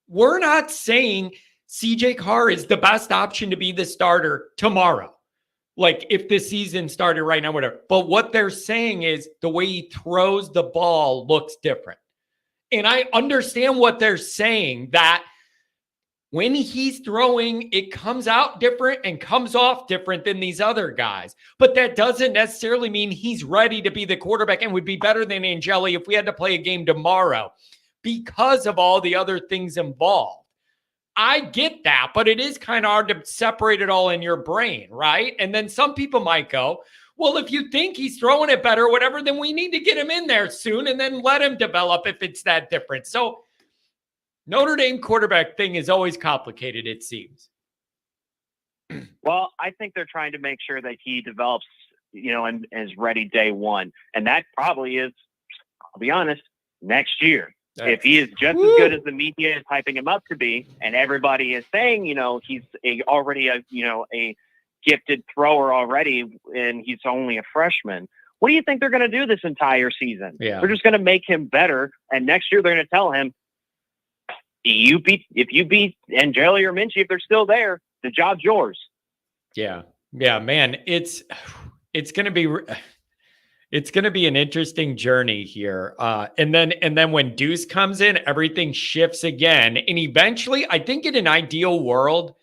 we're not saying CJ Carr is the best option to be the starter tomorrow. Like, if the season started right now, whatever. But what they're saying is the way he throws the ball looks different. And I understand what they're saying, that when he's throwing, it comes out different and comes off different than these other guys. But that doesn't necessarily mean he's ready to be the quarterback and would be better than Angeli if we had to play a game tomorrow, because of all the other things involved. I get that, but it is kind of hard to separate it all in your brain, right? And then some people might go, well, if you think he's throwing it better or whatever, then we need to get him in there soon and then let him develop if it's that different. So Notre Dame quarterback thing is always complicated, it seems. Well, I think they're trying to make sure that he develops, and is ready day one. And that probably is, I'll be honest, next year. If he is just as good as the media is hyping him up to be, and everybody is saying, he's already a gifted thrower already, and he's only a freshman, what do you think they're going to do this entire season? Yeah. They're just going to make him better, and next year they're going to tell him, if you beat Angeli or Minchie, if they're still there, the job's yours. Yeah, man, it's going to be. It's going to be an interesting journey here. And then when Deuce comes in, everything shifts again. And eventually, I think in an ideal world,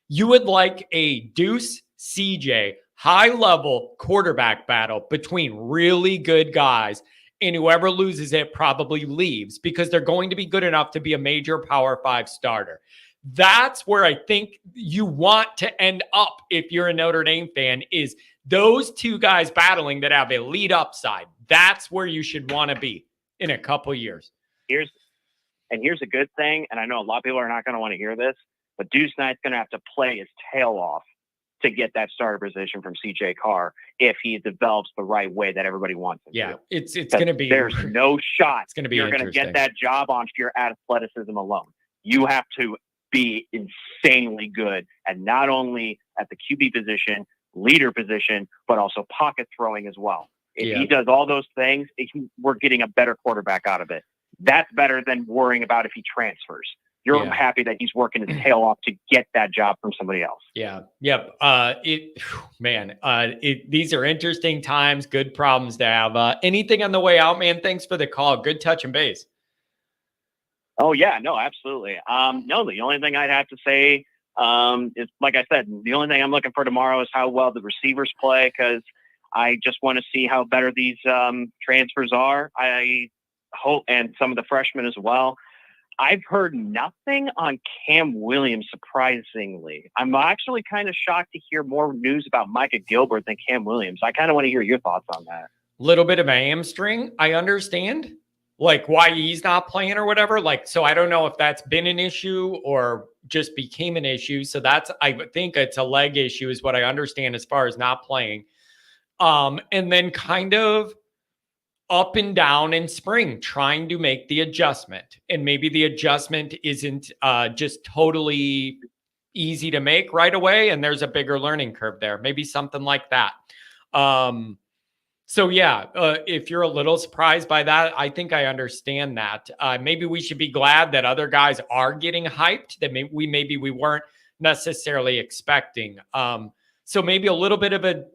you would like a Deuce CJ high-level quarterback battle between really good guys. And whoever loses it probably leaves, because they're going to be good enough to be a major Power 5 starter. That's where I think you want to end up if you're a Notre Dame fan, is those two guys battling that have elite upside. That's where you should want to be in a couple years. Here's a good thing, and I know a lot of people are not going to want to hear this, but Deuce Knight's going to have to play his tail off to get that starter position from CJ Carr if he develops the right way that everybody wants him to. It's going to be. There's no shot it's going to be you're going to get that job on your athleticism alone. You have to be insanely good, and not only at the QB position, leader position, but also pocket throwing as well. If he does all those things, we're getting a better quarterback out of it. That's better than worrying about if he transfers. You're happy that he's working his tail off to get that job from somebody else. Yeah. Yep. These are interesting times, good problems to have. Anything on the way out, man? Thanks for the call. Good touch and base. Oh yeah, no, absolutely. No, the only thing I'd have to say is, like I said, the only thing I'm looking for tomorrow is how well the receivers play, because I just want to see how better these transfers are. I hope, and some of the freshmen as well. I've heard nothing on Cam Williams, surprisingly. I'm actually kind of shocked to hear more news about Micah Gilbert than Cam Williams. I kind of want to hear your thoughts on that. Little bit of a hamstring, I understand. Like, why he's not playing or whatever. Like, so I don't know if that's been an issue or just became an issue. So I think it's a leg issue is what I understand as far as not playing. And then kind of up and down in spring, trying to make the adjustment. And maybe the adjustment isn't just totally easy to make right away. And there's a bigger learning curve there. Maybe something like that. So yeah, if you're a little surprised by that, I think I understand that. Maybe we should be glad that other guys are getting hyped that maybe we weren't necessarily expecting. So maybe a little bit of a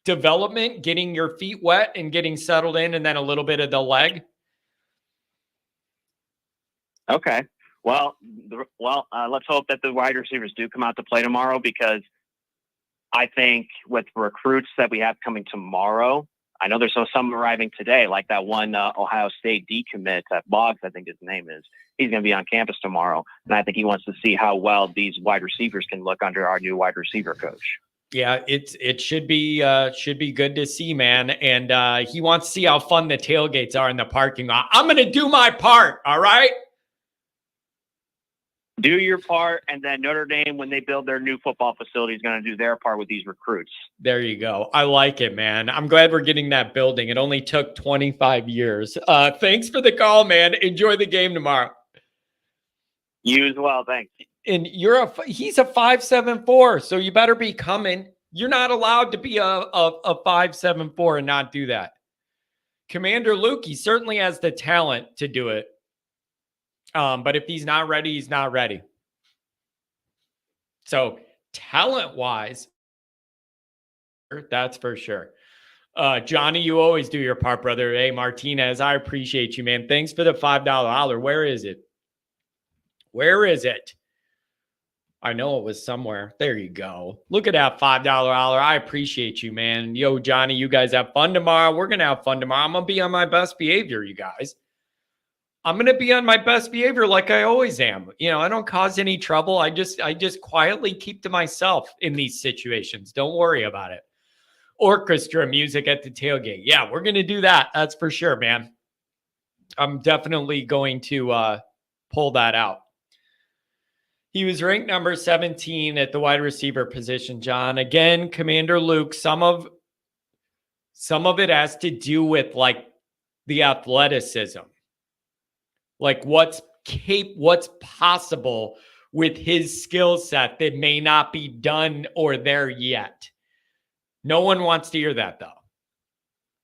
development, getting your feet wet and getting settled in, and then a little bit of the leg. Okay. Well, let's hope that the wide receivers do come out to play tomorrow, because I think with recruits that we have coming tomorrow, I know there's some arriving today, like that one Ohio State decommit, Boggs, I think his name is. He's going to be on campus tomorrow, and I think he wants to see how well these wide receivers can look under our new wide receiver coach. Yeah, it should be good to see, man. And he wants to see how fun the tailgates are in the parking lot. I'm going to do my part. All right. Do your part, and then Notre Dame, when they build their new football facility, is going to do their part with these recruits. There you go. I like it, man. I'm glad we're getting that building. It only took 25 years. Thanks for the call, man. Enjoy the game tomorrow. You as well. Thanks. And he's a 5'7" so you better be coming. You're not allowed to be a 5'7" and not do that. Commander Luke, he certainly has the talent to do it. But if he's not ready, he's not ready. So talent-wise, that's for sure. Johnny, you always do your part, brother. Hey, Martinez, I appreciate you, man. Thanks for the $5 holler. Where is it? Where is it? I know it was somewhere. There you go. Look at that $5 holler. I appreciate you, man. Yo, Johnny, you guys have fun tomorrow. We're going to have fun tomorrow. I'm going to be on my best behavior, you guys. I'm going to be on my best behavior like I always am. You know, I don't cause any trouble. I just quietly keep to myself in these situations. Don't worry about it. Orchestra music at the tailgate. Yeah, we're going to do that. That's for sure, man. I'm definitely going to pull that out. He was ranked number 17 at the wide receiver position, John. Again, Commander Luke, some of it has to do with like the athleticism. Like what's possible with his skill set that may not be done or there yet. No one wants to hear that, though.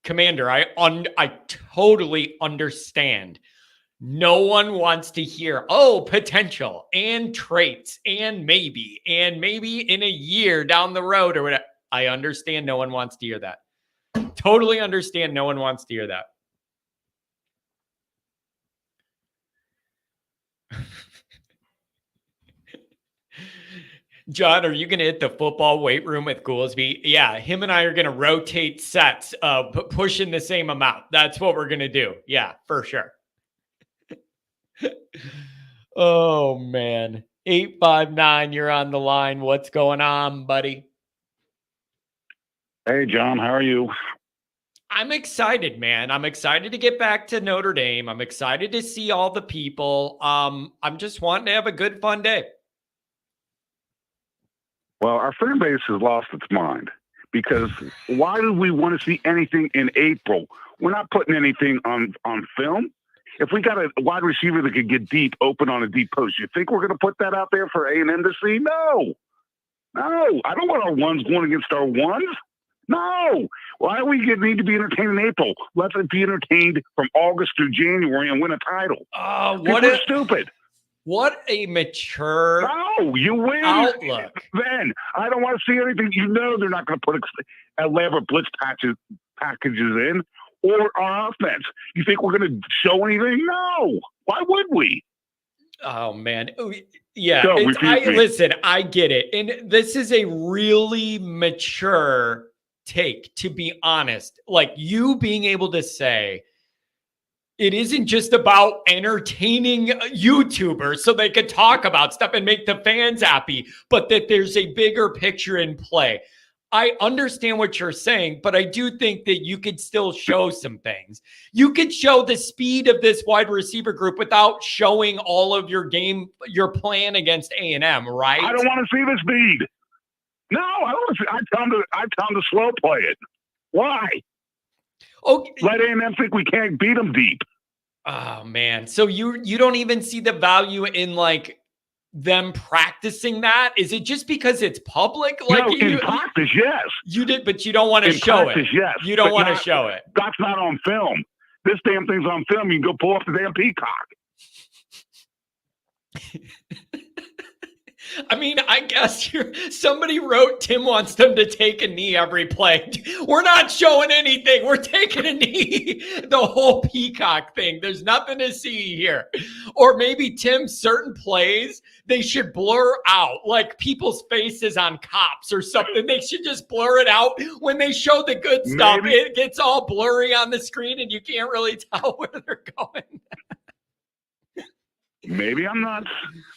Commander, I totally understand. No one wants to hear, potential and traits and maybe in a year down the road or whatever. I understand no one wants to hear that. Totally understand no one wants to hear that. John, are you going to hit the football weight room with Goolsby? Yeah, him and I are going to rotate sets, pushing the same amount. That's what we're going to do. Yeah, for sure. Oh, man. 859, you're on the line. What's going on, buddy? Hey, John, how are you? I'm excited, man. I'm excited to get back to Notre Dame. I'm excited to see all the people. I'm just wanting to have a good, fun day. Well, our fan base has lost its mind because why do we want to see anything in April? We're not putting anything on film. If we got a wide receiver that could get deep, open on a deep post, you think we're going to put that out there for A&M to see? No. I don't want our ones going against our ones. No. Why do we need to be entertained in April? Let's be entertained from August through January and win a title. We're stupid. What a mature you win. Outlook. Then I don't want to see anything. You know they're not going to put elaborate blitz packages in or our offense. You think we're going to show anything? No. Why would we? Oh, man. Yeah. So, listen, I get it. And this is a really mature take, to be honest. Like you being able to say, it isn't just about entertaining YouTubers so they could talk about stuff and make the fans happy, but that there's a bigger picture in play. I understand what you're saying, but I do think that you could still show some things. You could show the speed of this wide receiver group without showing all of your plan against A&M, right? I don't want to see the speed. No, I don't. I tell them to slow play it. Why? Okay. Let A&M think we can't beat them deep. Oh, man. So you don't even see the value in like them practicing that? Is it just because it's public? Like in practice, yes. You did, but you don't want to show it. Yes. You don't want to show it. That's not on film. This damn thing's on film. You can go pull off the damn peacock. I mean, I guess somebody wrote Tim wants them to take a knee every play. We're not showing anything. We're taking a knee. The whole peacock thing. There's nothing to see here. Or maybe Tim, certain plays, they should blur out like people's faces on cops or something. They should just blur it out when they show the good stuff. Maybe. It gets all blurry on the screen and you can't really tell where they're going. Maybe I'm nuts,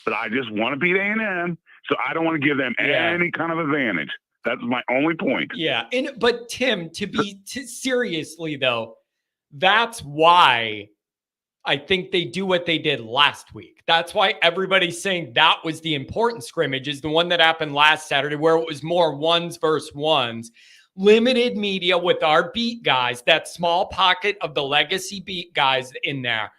but I just want to beat A&M, so I don't want to give them any kind of advantage. That's my only point. Yeah, but Tim, seriously though, that's why I think they do what they did last week. That's why everybody's saying that was the important scrimmage, is the one that happened last Saturday, where it was more ones versus ones. Limited media with our beat guys, that small pocket of the legacy beat guys in there.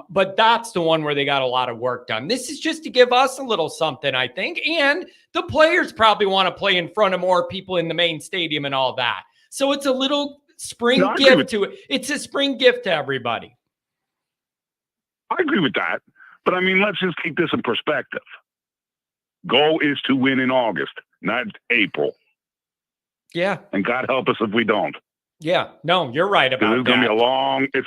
But that's the one where they got a lot of work done. This is just to give us a little something, I think. And the players probably want to play in front of more people in the main stadium and all that. So it's a little spring gift to it. It's a spring gift to everybody. I agree with that. But I mean, let's just keep this in perspective. Goal is to win in August, not April. Yeah. And God help us if we don't. Yeah, no, you're right about that. It's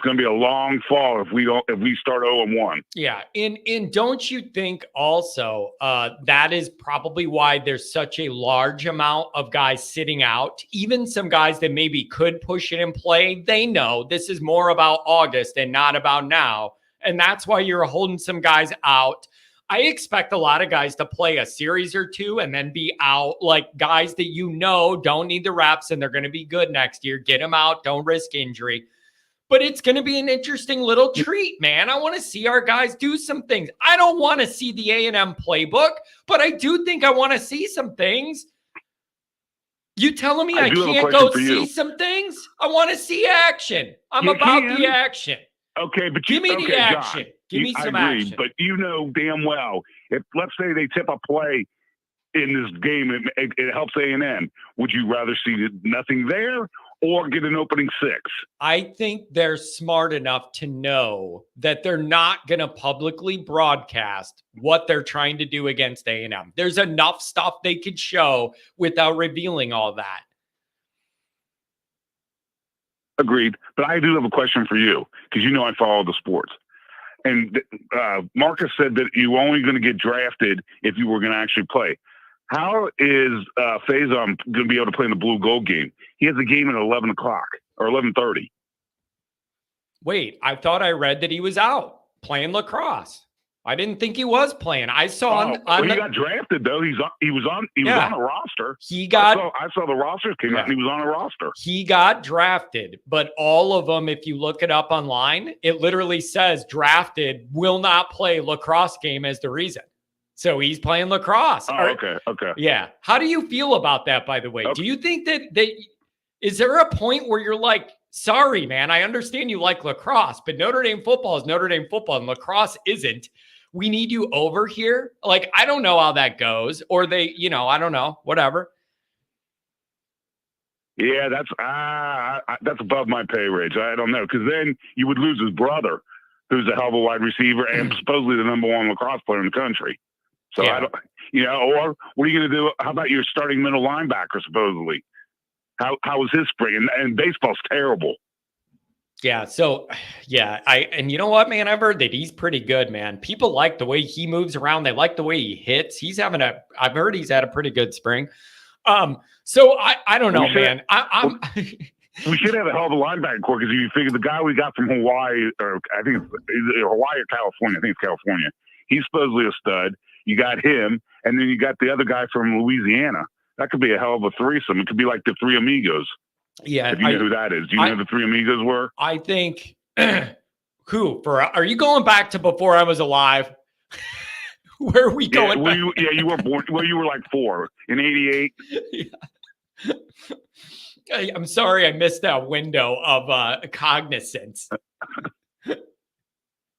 going to be a long fall if we start 0-1. Yeah, and don't you think also that is probably why there's such a large amount of guys sitting out, even some guys that maybe could push it and play. They know this is more about August and not about now, and that's why you're holding some guys out. I expect a lot of guys to play a series or two and then be out, like guys that don't need the reps and they're going to be good next year. Get them out. Don't risk injury. But it's going to be an interesting little treat, man. I want to see our guys do some things. I don't want to see the A&M playbook, but I do think I want to see some things. You telling me I can't go see some things? I want to see action. I'm about the action. Okay, but give me the action. John, give me some action. But you know damn well, if let's say they tip a play in this game, it helps A&M. Would you rather see nothing there or get an opening 6? I think they're smart enough to know that they're not going to publicly broadcast what they're trying to do against A&M. There's enough stuff they could show without revealing all that. Agreed. But I do have a question for you, because you know I follow the sports. And Marcus said that you were only going to get drafted if you were going to actually play. How is Faison going to be able to play in the blue gold game? He has a game at 11 o'clock or 11:30. Wait, I thought I read that he was out playing lacrosse. I didn't think he was playing. I saw he got drafted though. He was on a roster. I saw the roster came out and he was on a roster. He got drafted, but all of them, if you look it up online, it literally says drafted, will not play lacrosse game as the reason. So he's playing lacrosse. Oh, okay. Yeah. How do you feel about that, by the way? Okay. Do you think that is there a point where you're like, sorry, man, I understand you like lacrosse, but Notre Dame football is Notre Dame football and lacrosse isn't. We need you over here. Like, I don't know how that goes. Or they, I don't know, whatever. Yeah, that's above my pay range. I don't know, because then you would lose his brother, who's a hell of a wide receiver and supposedly the number 1 lacrosse player in the country. So I don't, or what are you going to do? How about your starting middle linebacker, supposedly? How was his spring? And baseball's terrible. Yeah. So, and you know what, man? I've heard that he's pretty good, man. People like the way he moves around. They like the way he hits. I've heard he's had a pretty good spring. So I don't know, man. We should have a hell of a linebacker core, because you figure the guy we got from Hawaii, or I think it's Hawaii or California. I think it's California. He's supposedly a stud. You got him, and then you got the other guy from Louisiana. That could be a hell of a threesome. It could be like the Three Amigos. Yeah, if you know who that is. Do you know who the Three Amigos were? I think are you going back to before I was alive? Where are we going? You were born. Well, you were like 4 in '88. Yeah. I'm sorry, I missed that window of cognizance.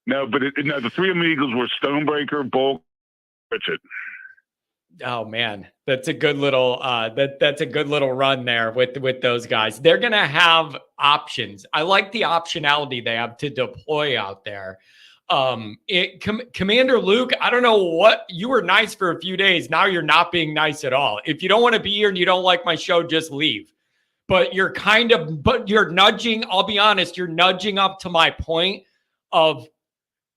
No, but the Three Amigos were Stonebreaker, Bulk, Richard. Oh man, that's a good little that's a good little run there with those guys. They're gonna have options. I like the optionality they have to deploy out there. Commander Luke, I don't know what, you were nice for a few days. Now you're not being nice at all. If you don't want to be here and you don't like my show, just leave. But you're nudging, I'll be honest, you're nudging up to my point of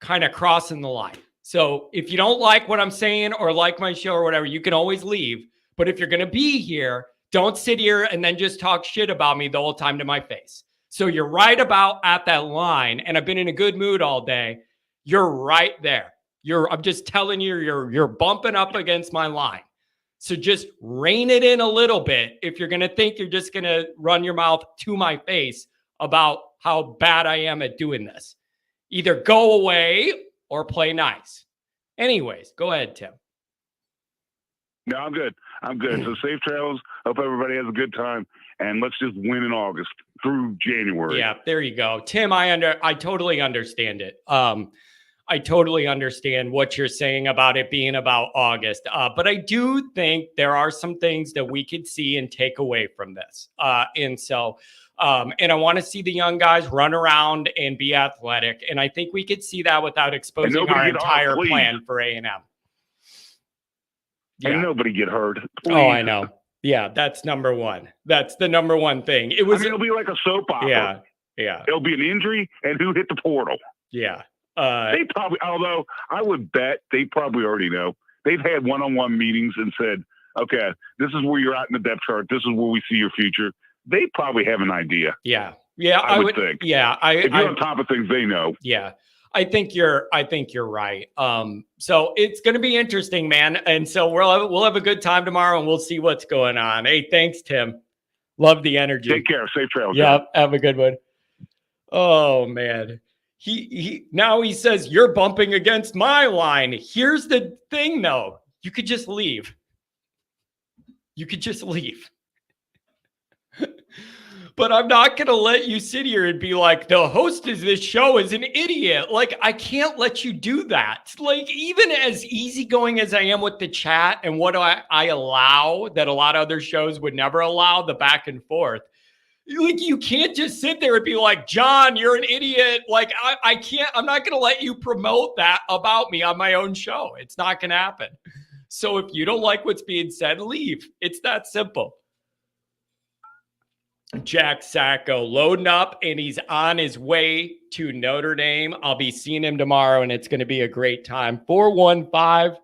kind of crossing the line. So if you don't like what I'm saying or like my show or whatever, you can always leave. But if you're going to be here, don't sit here and then just talk shit about me the whole time to my face. So you're right about at that line. And I've been in a good mood all day. You're right there. I'm just telling you, you're bumping up against my line. So just rein it in a little bit if you're going to think you're just going to run your mouth to my face about how bad I am at doing this. Either go away or play nice. Anyways, go ahead, Tim. No, I'm good. So safe travels. Hope everybody has a good time. And let's just win in August through January. Yeah, there you go. Tim, I totally understand it. I totally understand what you're saying about it being about August. But I do think there are some things that we could see and take away from this. And I want to see the young guys run around and be athletic. And I think we could see that without exposing our entire plan for A&M. Yeah. And nobody get hurt. Please. Oh, I know. Yeah, that's number one. That's the number one thing. It'll be like a soap opera. Yeah. It'll be an injury and who hit the portal. Yeah. They probably, although I would bet they probably already know. They've had one-on-one meetings and said, okay, this is where you're at in the depth chart. This is where we see your future. They probably have an idea. Yeah. I would think. Yeah. If you're on top of things, they know. Yeah. I think you're right. So it's going to be interesting, man. And so we'll have a good time tomorrow and we'll see what's going on. Hey, thanks, Tim. Love the energy. Take care. Safe travels. Yeah. Have a good one. Oh man. Now he says you're bumping against my line. Here's the thing though. You could just leave. But I'm not going to let you sit here and be like, the host of this show is an idiot. Like, I can't let you do that. Like, even as easygoing as I am with the chat and what I allow that a lot of other shows would never allow, the back and forth. Like, you can't just sit there and be like, John, you're an idiot. Like, I can't, I'm not going to let you promote that about me on my own show. It's not going to happen. So if you don't like what's being said, leave. It's that simple. Jack Sacco loading up and he's on his way to Notre Dame. I'll be seeing him tomorrow and it's going to be a great time. 415.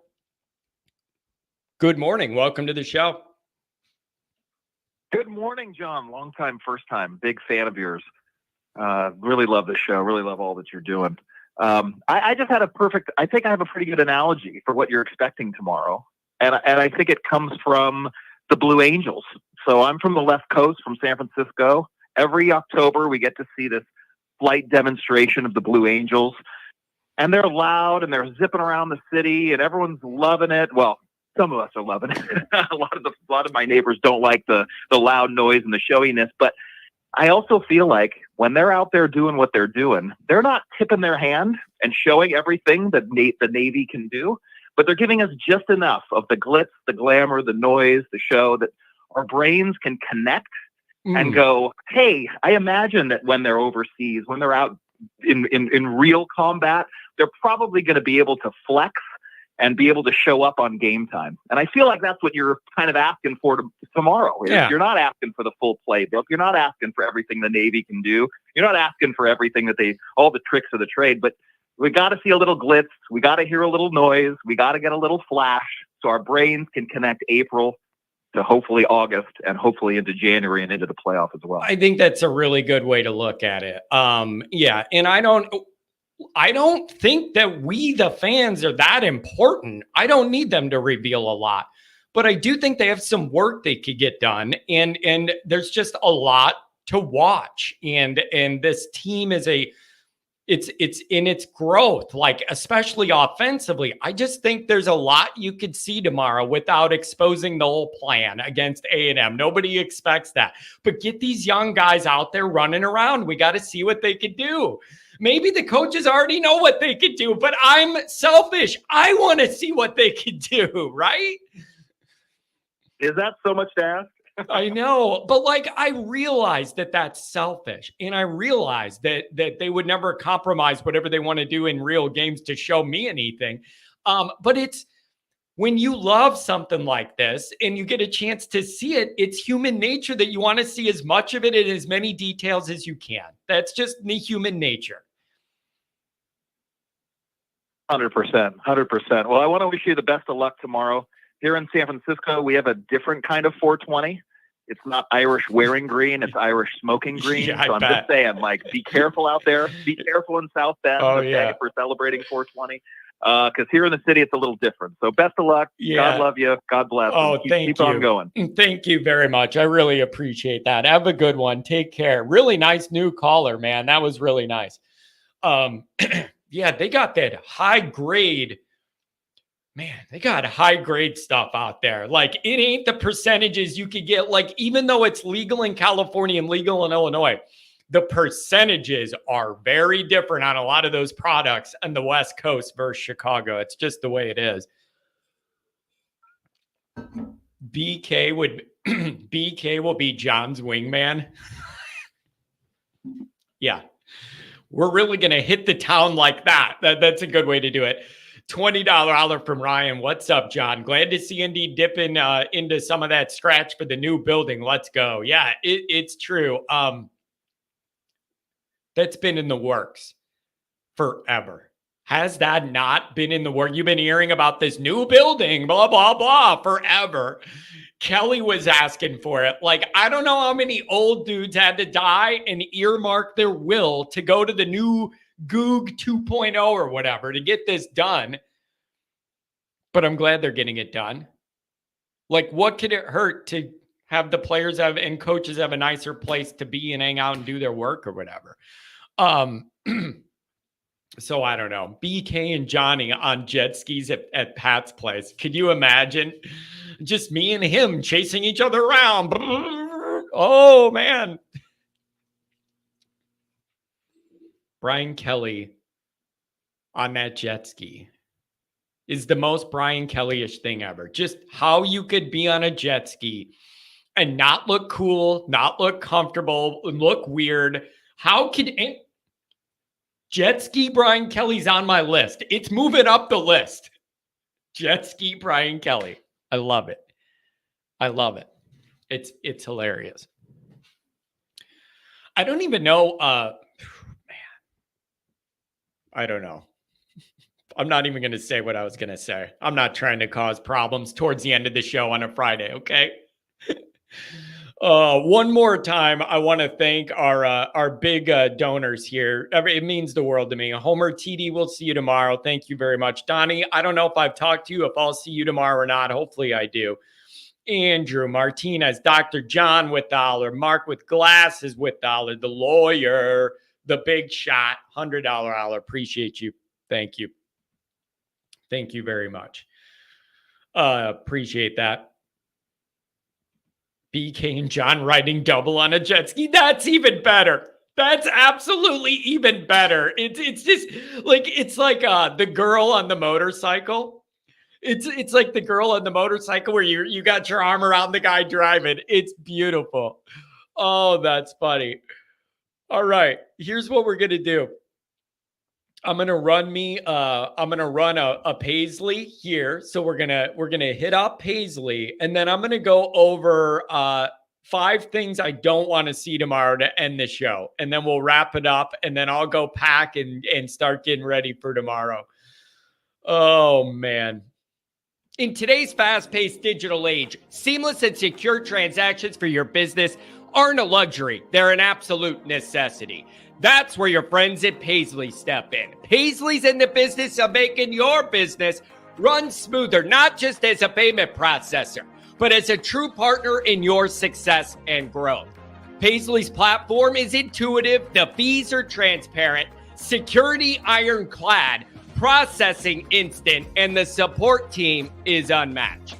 Good morning. Welcome to the show. Good morning, John. Long time, first time. Big fan of yours. Really love the show. Really love all that you're doing. I just had I think I have a pretty good analogy for what you're expecting tomorrow. And I think it comes from the Blue Angels. So I'm from the left coast, from San Francisco. Every October, we get to see this flight demonstration of the Blue Angels. And they're loud and they're zipping around the city and everyone's loving it. Well, some of us are loving it. a lot of my neighbors don't like the loud noise and the showiness. But I also feel like when they're out there doing what they're doing, they're not tipping their hand and showing everything that the Navy can do. But they're giving us just enough of the glitz, the glamour, the noise, the show that our brains can connect and go, hey, I imagine that when they're overseas, when they're out in real combat, they're probably going to be able to flex and be able to show up on game time. And I feel like that's what you're kind of asking for tomorrow. Yeah. You're not asking for the full playbook. You're not asking for everything the Navy can do. You're not asking for everything that all the tricks of the trade, but we got to see a little glitz. We got to hear a little noise. We got to get a little flash so our brains can connect April to hopefully August and hopefully into January and into the playoff as well. I think that's a really good way to look at it. Yeah. And I don't think that we, the fans, are that important. I don't need them to reveal a lot, but I do think they have some work they could get done. And there's just a lot to watch. And this team is it's in its growth, like especially offensively. I just think there's a lot you could see tomorrow without exposing the whole plan against A&M. Nobody expects that, but get these young guys out there running around. We got to see what they could do. Maybe the coaches already know what they could do, but I'm selfish. I want to see what they could do, right? Is that so much to ask? I know, but like I realize that that's selfish, and I realize that they would never compromise whatever they want to do in real games to show me anything. But it's when you love something like this and you get a chance to see it, it's human nature that you want to see as much of it in as many details as you can. That's just the human nature. 100%. Well, I want to wish you the best of luck tomorrow. Here in San Francisco, we have a different kind of 420. It's not Irish wearing green, it's Irish smoking green. Yeah, so I'm just saying, like, be careful out there. Be careful in South Bend if we're celebrating 420. Because here in the city, it's a little different. So best of luck. Yeah. God love you. God bless. Oh, Keep on going. Thank you very much. I really appreciate that. Have a good one. Take care. Really nice new caller, man. That was really nice. Yeah, they got that high grade. Man, they got high grade stuff out there. Like, it ain't the percentages you could get. Like, even though it's legal in California and legal in Illinois, the percentages are very different on a lot of those products on the West Coast versus Chicago. It's just the way it is. BK will be John's wingman. Yeah. We're really going to hit the town like that. That's a good way to do it. $20 holler from Ryan. What's up, John? Glad to see Indy dipping into some of that scratch for the new building. Let's go. Yeah, it's true. That's been in the works forever. Has that not been in the work? You've been hearing about this new building, blah, blah, blah, forever. Kelly was asking for it. Like, I don't know how many old dudes had to die and earmark their will to go to the new Goog 2.0 or whatever to get this done. But I'm glad they're getting it done. Like, what could it hurt to have the players have and coaches have a nicer place to be and hang out and do their work or whatever? So I don't know. BK and Johnny on jet skis at Pat's place. Could you imagine? Just me and him chasing each other around. Oh, man. Brian Kelly on that jet ski is the most Brian Kelly-ish thing ever. Just how you could be on a jet ski and not look cool, not look comfortable, look weird. How could jet ski Brian Kelly's on my list? It's moving up the list. Jet ski Brian Kelly. I love it. I love it. It's hilarious. I don't even know. Man, I don't know. I'm not even going to say what I was going to say. I'm not trying to cause problems towards the end of the show on a Friday, okay? One more time, I want to thank our big donors here. It means the world to me. Homer TD, we'll see you tomorrow. Thank you very much. Donnie, I don't know if I've talked to you, if I'll see you tomorrow or not. Hopefully I do. Andrew Martinez, Dr. John with $1, Mark with glasses with $1, the lawyer, the big shot, $100 hour. Appreciate you. Thank you. Thank you very much. Appreciate that. BK and John riding double on a jet ski. That's even better. That's absolutely even better. It's just like, it's like the girl on the motorcycle. It's like the girl on the motorcycle where you got your arm around the guy driving. It's beautiful. Oh, that's funny. All right. Here's what we're going to do. I'm going to run a Paisley here. So we're going to hit up Paisley, and then I'm going to go over 5 things I don't want to see tomorrow to end the show. And then we'll wrap it up, and then I'll go pack and start getting ready for tomorrow. Oh, man. In today's fast-paced digital age, seamless and secure transactions for your business aren't a luxury. They're an absolute necessity. That's where your friends at Paisley step in. Paisley's in the business of making your business run smoother, not just as a payment processor, but as a true partner in your success and growth. Paisley's platform is intuitive, the fees are transparent, security ironclad, processing instant, and the support team is unmatched.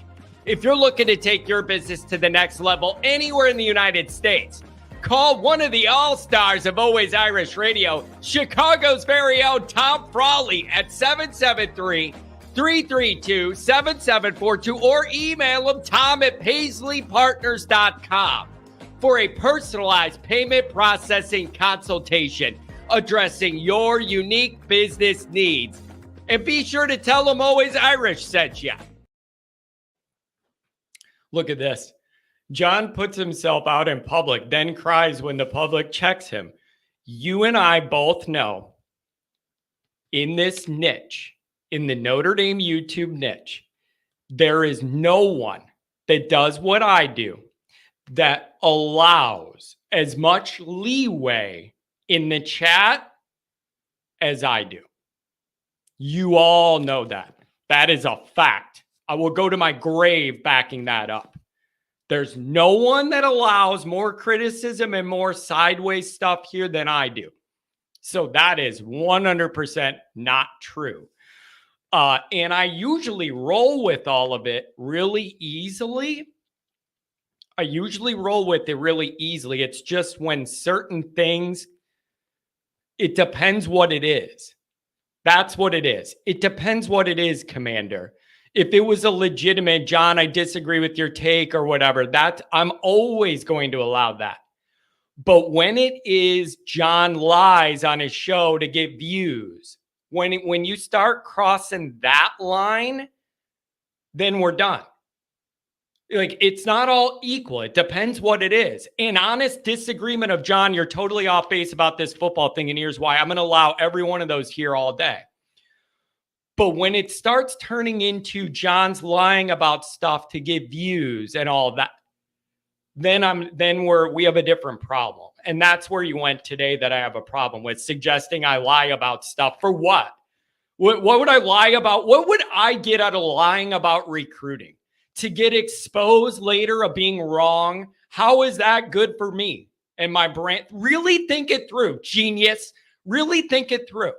If you're looking to take your business to the next level anywhere in the United States, call one of the all-stars of Always Irish Radio, Chicago's very own Tom Frawley, at 332-7742 or email them tom@paisleypartners.com for a personalized payment processing consultation addressing your unique business needs. And be sure to tell them Always Irish sent you. Look at this. John puts himself out in public, then cries when the public checks him. You and I both know in this niche, in the Notre Dame YouTube niche, there is no one that does what I do that allows as much leeway in the chat as I do. You all know that. That is a fact. I will go to my grave backing that up. There's no one that allows more criticism and more sideways stuff here than I do. So that is 100% not true. And I usually roll with all of it really easily. It's just when certain things, it depends what it is. That's what it is. It depends what it is, Commander. If it was a legitimate, John, I disagree with your take or whatever, that I'm always going to allow that. But when it is John lies on his show to get views, when you start crossing that line, then we're done. Like, it's not all equal. It depends what it is. An honest disagreement of, John, you're totally off base about this football thing, and here's why. I'm going to allow every one of those here all day. But when it starts turning into John's lying about stuff to get views and all that, then we have a different problem. And that's where you went today that I have a problem with, suggesting I lie about stuff. For what? What would I lie about? What would I get out of lying about recruiting? To get exposed later of being wrong? How is that good for me and my brand? Really think it through, genius. Really think it through.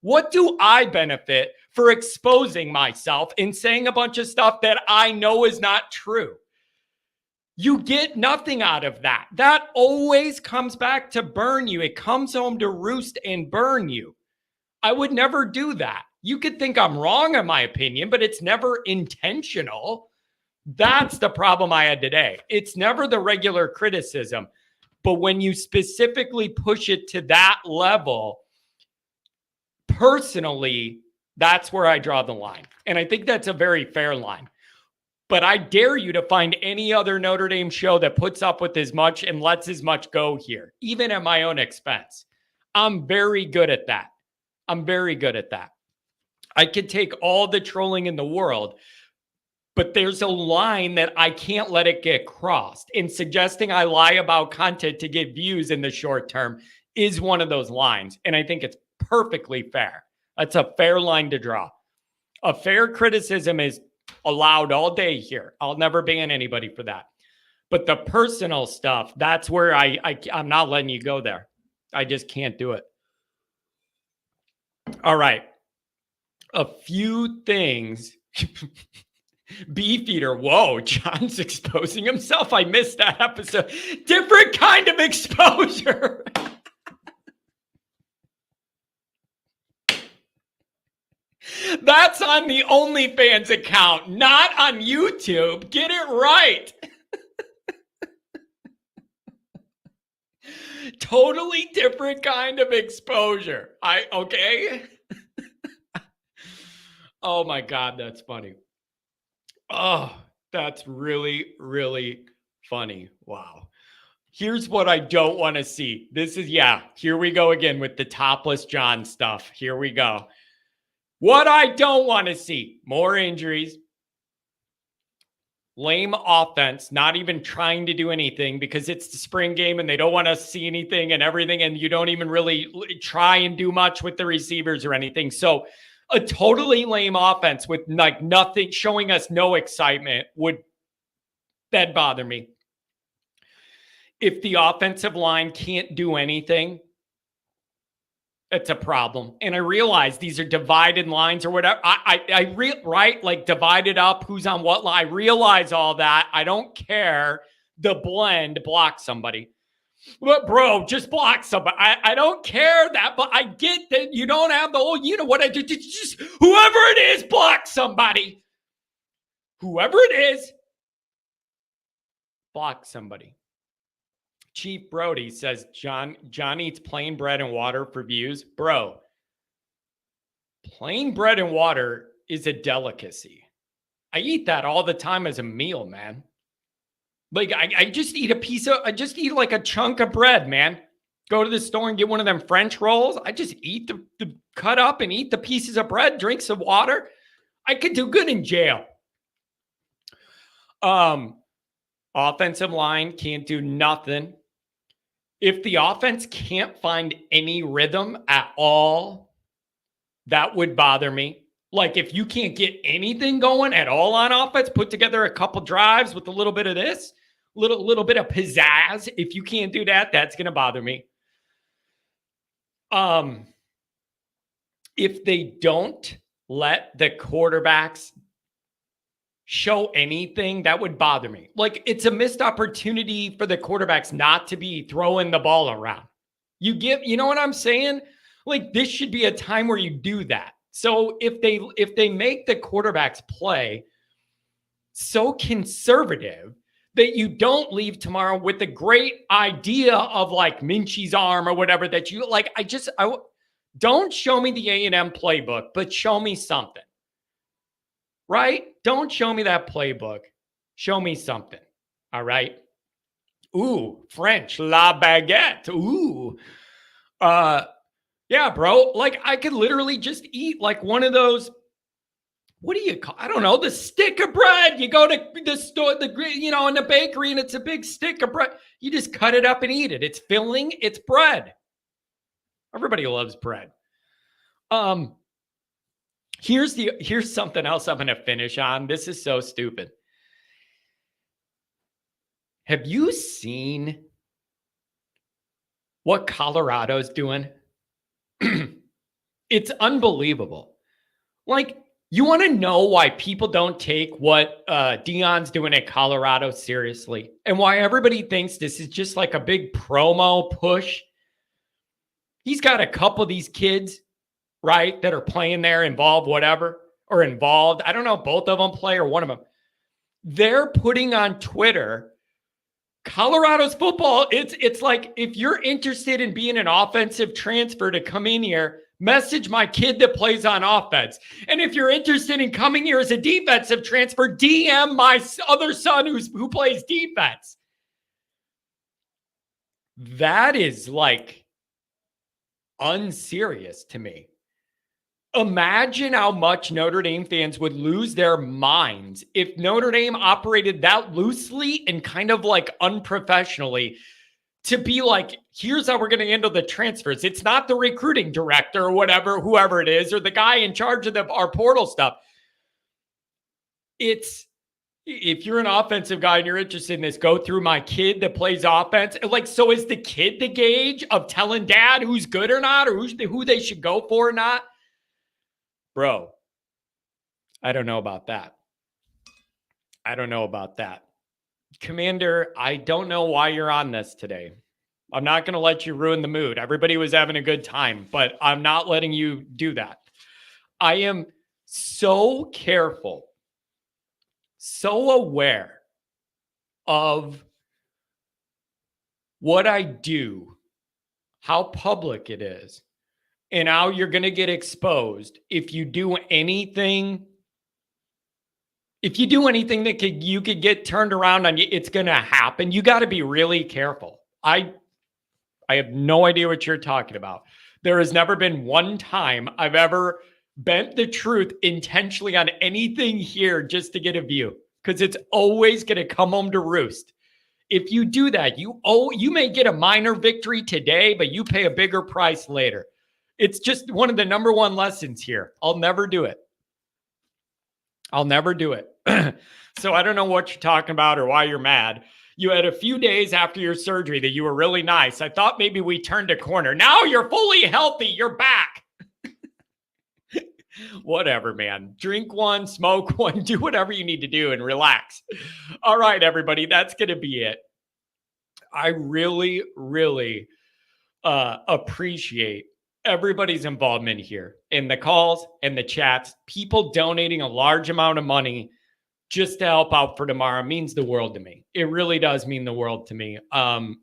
What do I benefit for exposing myself and saying a bunch of stuff that I know is not true? You get nothing out of that. That always comes back to burn you. It comes home to roost and burn you. I would never do that. You could think I'm wrong in my opinion, but it's never intentional. That's the problem I had today. It's never the regular criticism. But when you specifically push it to that level, personally, that's where I draw the line. And I think that's a very fair line. But I dare you to find any other Notre Dame show that puts up with as much and lets as much go here, even at my own expense. I'm very good at that. I could take all the trolling in the world, but there's a line that I can't let it get crossed. And suggesting I lie about content to get views in the short term is one of those lines. And I think it's perfectly fair. That's a fair line to draw. A fair criticism is allowed all day here. I'll never ban anybody for that. But the personal stuff, that's where I'm not letting you go there. I just can't do it. All right. A few things. Beefeater. Whoa, John's exposing himself. I missed that episode. Different kind of exposure. That's on the OnlyFans account, not on YouTube. Get it right. Totally different kind of exposure. Okay? Oh my God, that's funny. Oh, that's really, really funny. Wow. Here's what I don't want to see. This is, here we go again with the topless John stuff. Here we go. What I don't want to see, more injuries, lame offense, not even trying to do anything because it's the spring game and they don't want to see anything and everything. And you don't even really try and do much with the receivers or anything. So a totally lame offense with like nothing, showing us no excitement that'd bother me. If the offensive line can't do anything, it's a problem. And I realize these are divided lines or whatever. Right? Like divided up, who's on what line. I realize all that. I don't care. The blend blocks somebody. But bro, just block somebody. I don't care that, but I get that you don't have the whole, you know what I do? Just whoever it is, block somebody. Whoever it is, block somebody. Chief Brody says, John eats plain bread and water for views. Bro, plain bread and water is a delicacy. I eat that all the time as a meal, man. Like I just eat like a chunk of bread, man. Go to the store and get one of them French rolls. I just eat the cut up and eat the pieces of bread, drink some water. I could do good in jail. Offensive line can't do nothing. If the offense can't find any rhythm at all, that would bother me. Like if you can't get anything going at all on offense, put together a couple drives with a little bit of this, little bit of pizzazz. If you can't do that, that's going to bother me. If they don't let the quarterbacks show anything, that would bother me. Like it's a missed opportunity for the quarterbacks not to be throwing the ball around. You know what I'm saying? Like this should be a time where you do that. So if they make the quarterbacks play so conservative that you don't leave tomorrow with a great idea of like Minchie's arm or whatever that you like, I don't show me the A&M playbook, but show me something. Right? Don't show me that playbook. Show me something. All right. Ooh, French, la baguette. Ooh. Yeah, bro. Like I could literally just eat like one of those. What do you call? I don't know. The stick of bread. You go to the store, in the bakery, and it's a big stick of bread. You just cut it up and eat it. It's filling. It's bread. Everybody loves bread. Here's something else I'm going to finish on. This is so stupid. Have you seen what Colorado's doing? It's unbelievable. Like, you want to know why people don't take what Deion's doing at Colorado seriously and why everybody thinks this is just like a big promo push? He's got a couple of these kids, right, that are playing there, involved. I don't know, both of them play or one of them. They're putting on Twitter, Colorado's football. It's like, if you're interested in being an offensive transfer to come in here, message my kid that plays on offense. And if you're interested in coming here as a defensive transfer, DM my other son who plays defense. That is like unserious to me. Imagine how much Notre Dame fans would lose their minds if Notre Dame operated that loosely and kind of like unprofessionally to be like, here's how we're going to handle the transfers. It's not the recruiting director or whatever, whoever it is, or the guy in charge of our portal stuff. It's, if you're an offensive guy and you're interested in this, go through my kid that plays offense. Like, so is the kid the gauge of telling dad who's good or not, or who they should go for or not? Bro, I don't know about that. Commander, I don't know why you're on this today. I'm not going to let you ruin the mood. Everybody was having a good time, but I'm not letting you do that. I am so careful, so aware of what I do, how public it is, and how you're going to get exposed if you do anything. If you do anything that you could get turned around on you, it's going to happen. You got to be really careful. I have no idea what you're talking about. There has never been one time I've ever bent the truth intentionally on anything here just to get a view, because it's always going to come home to roost. If you do that, you may get a minor victory today, but you pay a bigger price later. It's just one of the number one lessons here. I'll never do it. So I don't know what you're talking about or why you're mad. You had a few days after your surgery that you were really nice. I thought maybe we turned a corner. Now you're fully healthy. You're back. Whatever, man. Drink one, smoke one, do whatever you need to do and relax. All right, everybody. That's going to be it. I really, really appreciate everybody's involvement here in the calls and the chats. People donating a large amount of money just to help out for tomorrow means the world to me. It really does mean the world to me.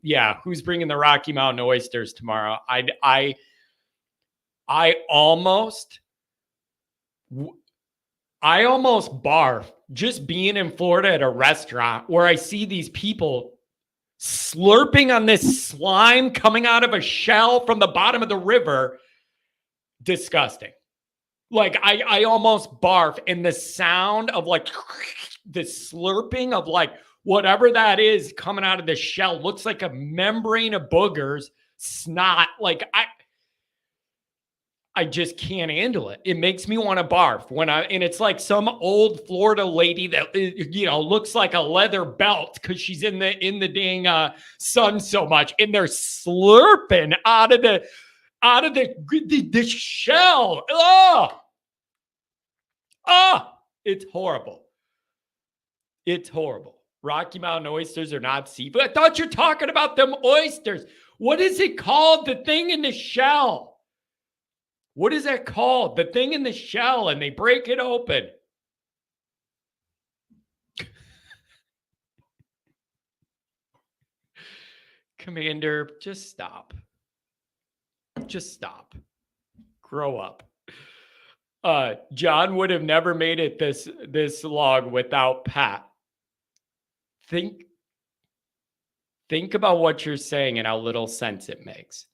Yeah, who's bringing the Rocky Mountain oysters tomorrow? I almost barf just being in Florida at a restaurant where I see these people slurping on this slime coming out of a shell from the bottom of the river. Disgusting. Like I almost barf, and the sound of like the slurping of like whatever that is coming out of the shell looks like a membrane of boogers, snot. Like I just can't handle it. It makes me want to barf and it's like some old Florida lady that, looks like a leather belt because she's in the dang sun so much, and they're slurping out of the shell. It's horrible. It's horrible. Rocky Mountain oysters are not seafood. I thought you're talking about them oysters. What is it called? The thing in the shell. What is that called? The thing in the shell, and they break it open. Commander, just stop. Just stop. Grow up. John would have never made it this long without Pat. Think about what you're saying and how little sense it makes.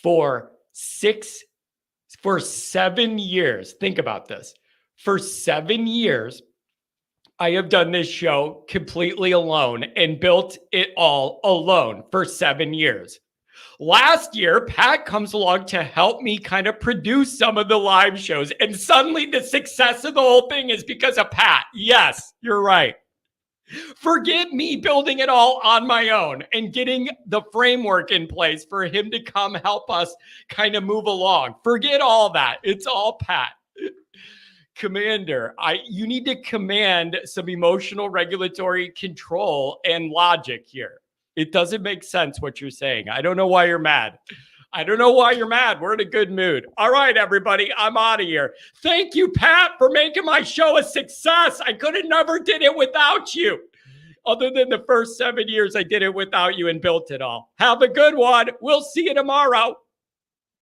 For 7 years, think about this. For 7 years, I have done this show completely alone and built it all alone for 7 years. Last year, Pat comes along to help me kind of produce some of the live shows. And suddenly the success of the whole thing is because of Pat. Yes, you're right. Forget me building it all on my own and getting the framework in place for him to come help us kind of move along. Forget all that. It's all Pat. Commander, you need to command some emotional regulatory control and logic here. It doesn't make sense what you're saying. I don't know why you're mad. We're in a good mood. All right, everybody, I'm out of here. Thank you, Pat, for making my show a success. I could have never did it without you. Other than the first 7 years, I did it without you and built it all. Have a good one. We'll see you tomorrow.